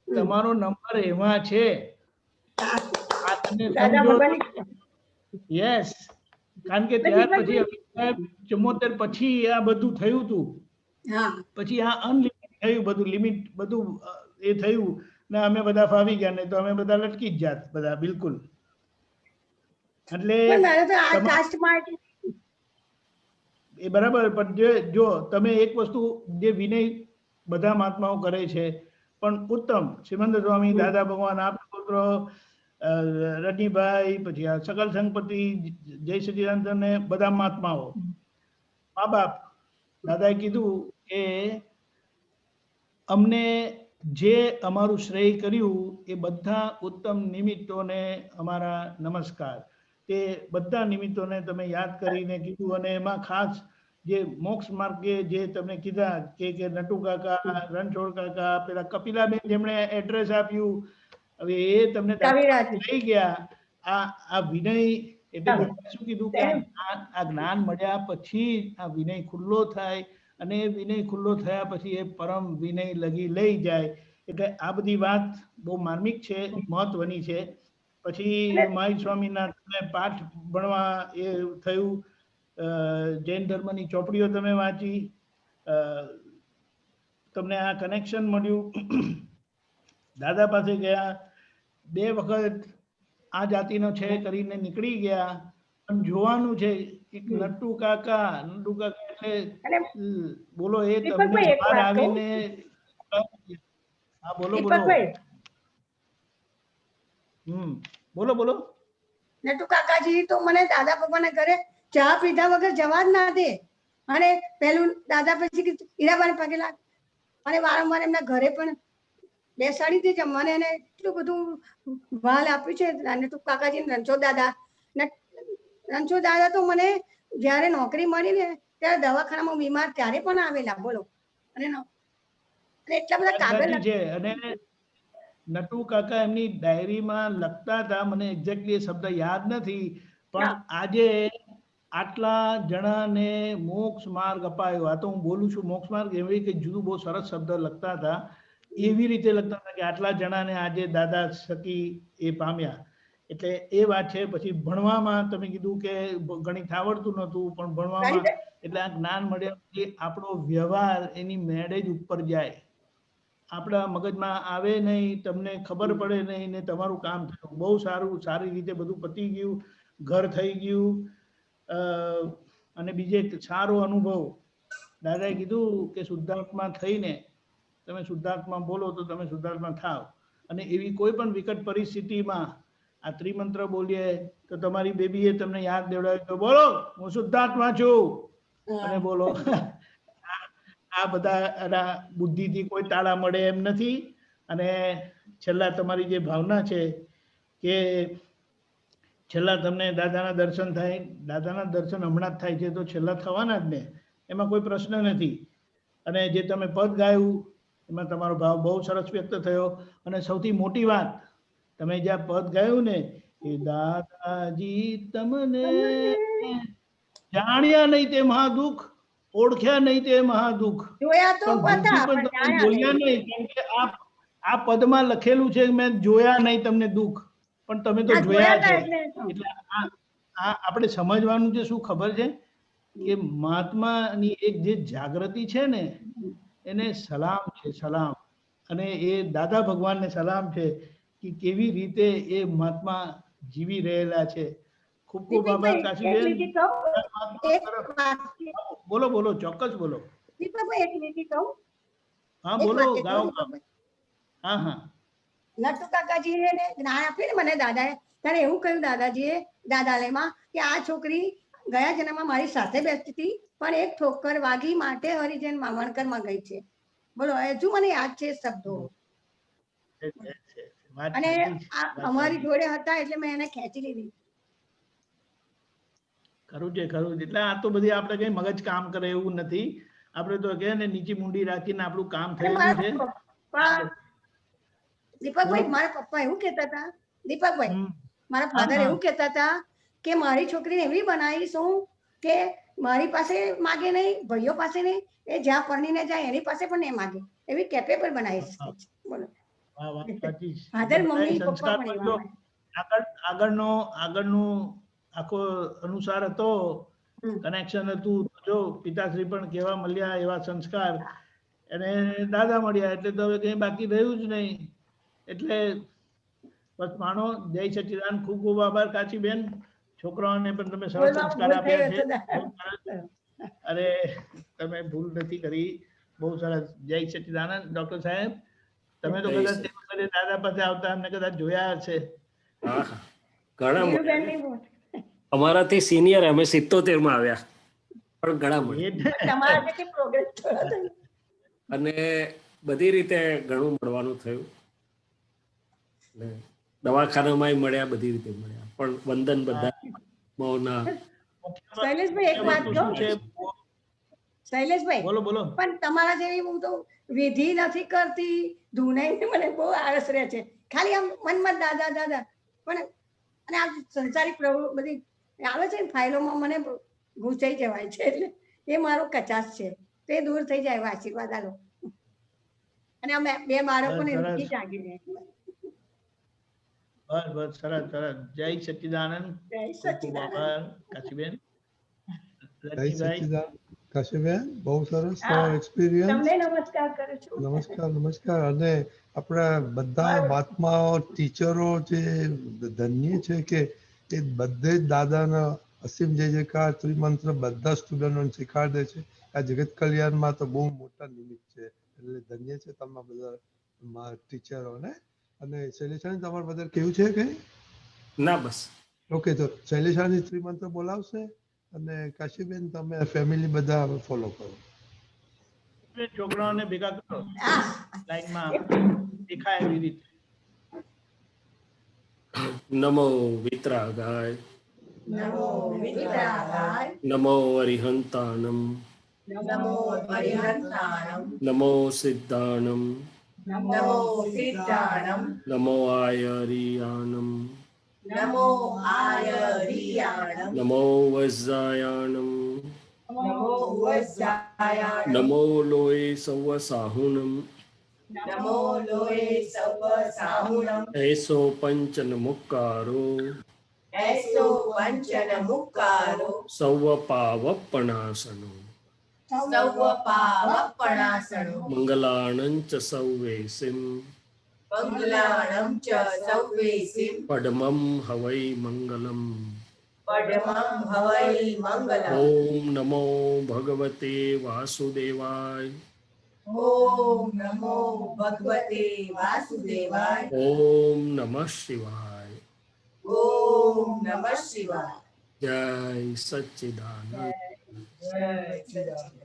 તમારો નંબર એમાં છે. આ તમે સમજો. યસ, કારણ કે ત્યાર પછી 74 પછી આ બધું થયું હતું. પછી આ અનલિમિટ થયું, બધું લિમિટ બધું એ થયું ને અમે બધા ફાવી ગયા, ને તો અમે બધા લટકી જ જાત બધા બિલકુલ. એટલે એ બરાબર, પણ જો તમે એક વસ્તુ જે વિનય બધા મહાત્માઓ કરે છે, પણ ઉત્તમ શ્રીમંત સ્વામી, દાદા ભગવાન, આપણા પુત્ર રજનીભાઈ, પછી આ સકલ સંગપતિ, જય સચિદાનંદ ને બધા મહાત્માઓ, મા બાપ, દાદાએ કીધું કે અમને જે અમારું શ્રેય કર્યું એ બધા ઉત્તમ નિમિત્તોને અમારા નમસ્કાર. તે બધા નિમિત્તોને તમે યાદ કરીને કીધું, અને એમાં ખાસ જે મોક્ષ માર્ગે જે તમે કીધા કે નટુ કાકા, રણછોડ કાકા, પેલા કપિલાબેન જેમણે એડ્રેસ આપ્યું, હવે એ તમને લઈ ગયા. આ વિનય એટલે શું કીધું કે આ જ્ઞાન મળ્યા પછી આ વિનય ખુલ્લો થાય, અને એ વિનય ખુલ્લો થયા પછી એ પરમ વિનય લઈ જાય. એટલે આ બધી વાત બહુ માર્મિક છે, મહત્વની છે. પછી મહાવીર સ્વામીના તમે પાઠ ભણવા એ થયું, જૈન ધર્મની ચોપડીઓ તમે વાંચી, તમને આ કનેક્શન મળ્યું. દાદા પાસે ગયા, 2 વખત આ જાતિનો છે કરીને નીકળી ગયા, પણ જોવાનું છે નટુ કાકા એટલે બોલો એ તમને બહાર આવીને. હા બોલો બોલો. બોલો બોલો. નટુ કાકાજી તો મને દાદા ભગવાનના ઘરે ચા પીધા વગર જવા જ ના દે, અને પેલું દાદા પછી હીરાબાને પગે લાગ, અને વારંવાર એમના ઘરે પણ બેસાડી દે જમવાને, અને એટલું બધું વાલ આપ્યું છે નટુ કાકાજી. રણછોડ દાદા તો મને જયારે નોકરી મળી ને ત્યારે દવાખાનામાં બીમાર ત્યારે પણ આવેલા, બોલો. અને એટલા બધા કાગળ છે. અને નટુ કાકા એમની ડાયરીમાં લખતા હતા, મને એક્ઝેક્ટલી એ શબ્દ યાદ નથી, પણ આજે આટલા જણાને મોક્ષ માર્ગ અપાયો. આ તો હું બોલું છું મોક્ષ માર્ગ, એવી કે જુદું બહુ સરસ શબ્દ લખતા હતા, એવી રીતે લખતા હતા કે આટલા જણાને આજે દાદા સતી એ પામ્યા. એટલે એ વાત છે. પછી ભણવામાં તમે કીધું કે ગણિત આવડતું નહોતું, પણ ભણવામાં એટલે આ જ્ઞાન મળ્યા પછી આપણો વ્યવહાર એની મેળે જ ઉપર જાય, આપણા મગજમાં આવે નહીં, તમને ખબર પડે નહીં, ને તમારું કામ થયું. બહુ સારું, સારી રીતે બધું પતી ગયું, ઘર થઈ ગયું. અને બીજે એક સારો અનુભવ, દાદાએ કીધું કે શુદ્ધાત્મા થઈને તમે શુદ્ધાત્મા બોલો તો તમે શુદ્ધાત્મા થાવ, અને એવી કોઈ પણ વિકટ પરિસ્થિતિમાં આ ત્રિમંત્ર બોલીએ તો તમારી બેબીએ તમને યાદ દેવડાવ્યું તો બોલો હું શુદ્ધાત્મા છું, અને બોલો. આ બધા બુદ્ધિથી કોઈ તાળા મળે એમ નથી. અને છેલ્લા તમારી જે ભાવના છે કે છેલ્લા તમને દાદાના દર્શન થાય, દાદાના દર્શન હમણાં જ થાય છે તો છેલ્લા થવાના જ ને, એમાં કોઈ પ્રશ્ન નથી. અને જે તમે પદ ગાયું એમાં તમારો ભાવ બહુ સરસ વ્યક્ત થયો. અને સૌથી મોટી વાત, તમે જ્યાં પદ ગાયું ને એ દાદાજી તમને જાણ્યા નહીં તે મહાદુખ, ઓળખ્યા નહીં તે મહાદુખ, પણ બોલ્યા નહીં, કેમ કે આ પદમાં લખેલું છે મેં જોયા નહીં તમને દુઃખ, પણ તમે તો જોયા છે. એટલે આ આપણે સમજવાનું છે શું ખબર છે કે મહાત્માની એક જે જાગૃતિ છે ને એને સલામ છે, સલામ. અને એ દાદા ભગવાનને સલામ છે કે કેવી રીતે એ મહાત્મા જીવી રહેલા છે. ખૂબ ખૂબ આભાર કાશીબેન. બોલો બોલો, ચોક્કસ બોલો. હા બોલો, ગાઓ. હા હા. નટુ કાકાજીએ જ્ઞાન આપ્યું ને મને દાદાએ, ત્યારે એવું કહ્યું દાદાજીએ દાદાલયમાં કે આ છોકરી ગયા જન્મમાં મારી સાથે બેસતી હતી, પણ એક ઠોકર વાગી માટે હરિજન મામણકરમાં ગઈ છે. બોલો, હજુ મને યાદ છે શબ્દો. અને આ અમારી જોડે હતા એટલે મેં એને ખેંચી લીધી. ખરું છે, ખરું છે. એટલે આ તો બધી આપણે કઈ મગજ કામ કરે એવું નથી. આપણે તો કે ને નીચી મુંડી રાખીને આપણું કામ થયેલું છે. દીપકભાઈ, મારા પપ્પા એવું કહેતા હતા, દીપકભાઈ મારા ફાધર એવું કહેતા હતા કે મારી છોકરીને એવી બનાવીશું કે મારી પાસે માગે નહીં, ભાઈઓ પાસે નહીં, એ જ્યાં પરણીને જાય એની પાસે પણ નહીં માગે, એવી કેપેબલ બનાવીશ. બોલો, ફાધર મમ્મી પપ્પા પણ એવા. આગળનું આખો અનુસાર હતો, કનેક્શન હતું. જો પિતાશ્રી પણ કેવા મળ્યા, એવા સંસ્કાર અને દાદા મળ્યા, એટલે તો હવે કઈ બાકી રહ્યું જ નહીં. એટલે બસ માનો, જય સચ્ચિદાનંદ. ખૂબ ખૂબ આભાર કાચીબેન. છોકરાઓને પણ તમે સરસ સંસ્કાર આપ્યા છે. અરે તમે ભૂલ નથી કરી, બહુ સરસ. જય સચ્ચિદાનંદ. ડોક્ટર સાહેબ, તમે તો કદાચ દાદા પાસે આવતા અમને કદાચ જોયા હશે. ઘણા અમારાથી સિનિયર, અમે 77 માં આવ્યા, પણ ઘણા મળ્યા અને બધી રીતે ઘણું મળવાનું થયું. દવાખાનામાં મળ્યા, બધી રીતે મળ્યા. પણ વંદન બધા મૌના. શૈલેષભાઈ, એક વાત કહું. શૈલેષભાઈ, બોલો બોલો. પણ તમારા જેવી હું તો વિધિ નથી કરતી, ધૂનાઈને મને બહુ આળસ રહે છે. ખાલી આમ મનમાં દાદા દાદા, પણ અને આ સંસારિક પ્રવૃત્તિ બધી આવે છે ને ફાઇલોમાં, મને ઘૂંચાઈ જવાય છે. એટલે એ મારો કચાશ છે, તે દૂર થઈ જાય. એવા આશીર્વાદ આલો. અને અમે 2 બાળકોને વિધિ જાગી દે. બસ બસ, સરસ સરસ. જય સચ્ચિદાનંદ. જય સચ્ચિદાનંદ. કાશીબેન, જય સચ્ચિદાનંદ. કાશીબેન, બહુ સરસ એક્સપિરિયન્સ. તમને નમસ્કાર કરું છું. નમસ્કાર, નમસ્કાર. અને આપણા બધા મહાત્માઓ, ટીચરો જે ધન્ય છે કે એ બધે જ દાદાના અસીમ જય જયકાર ત્રિમંત્ર બધા સ્ટુડન્ટોને શીખવાડે છે. આ જગત કલ્યાણમાં તો બહુ મોટા નિમિત્ત છે. એટલે ધન્ય છે તમારા બધા ટીચરોને. અને શૈલેષાની તમારે બધા કેવું છે કે ના? બસ ઓકે. તો શૈલેષાની ત્રિમંત્ર બોલાવશે અને કાશીબેન તમે ફેમિલી બધા ફોલો કરો. છોકરાઓને ભેગા કરો લાઈનમાં, દેખાય એવી રીતે. નમો વિતરાગાય, નમો વિતરાગાય, નમો અરિહંતાનમ, નમો અરિહંતાનમ, નમો સિદ્ધાનમ, નમો સિદ્ધાનમ, નમો આયરિયાનમ, નમો આયરિયાણમ, નમો વજ્રાયાણમ, નમો વજ્રાયાણમ, નમો લોય સવ સાહુનમ, નમો લોય સવ સાહુનમ, એસો પંચન મુક્કારો, એસો પંચન મુક્કારો, સૌ પાવપણાસનો, સૌ પાવપણાસનો, મંગલાણં ચ સૌવેસિમ, મંગલાણં ચ સૌવેસિમ, પડમં હવૈ મંગલમ, પડમં હવૈ મંગલમ. ઓમ નમો ભગવતે વાસુદેવાય, ઓમ નમો ભગવતે વાસુદેવાય, ઓમ નમઃ શિવાય, ઓમ નમઃ શિવાય. જય સચ્ચિદાનંદ. જય સચ્ચિદાનંદ.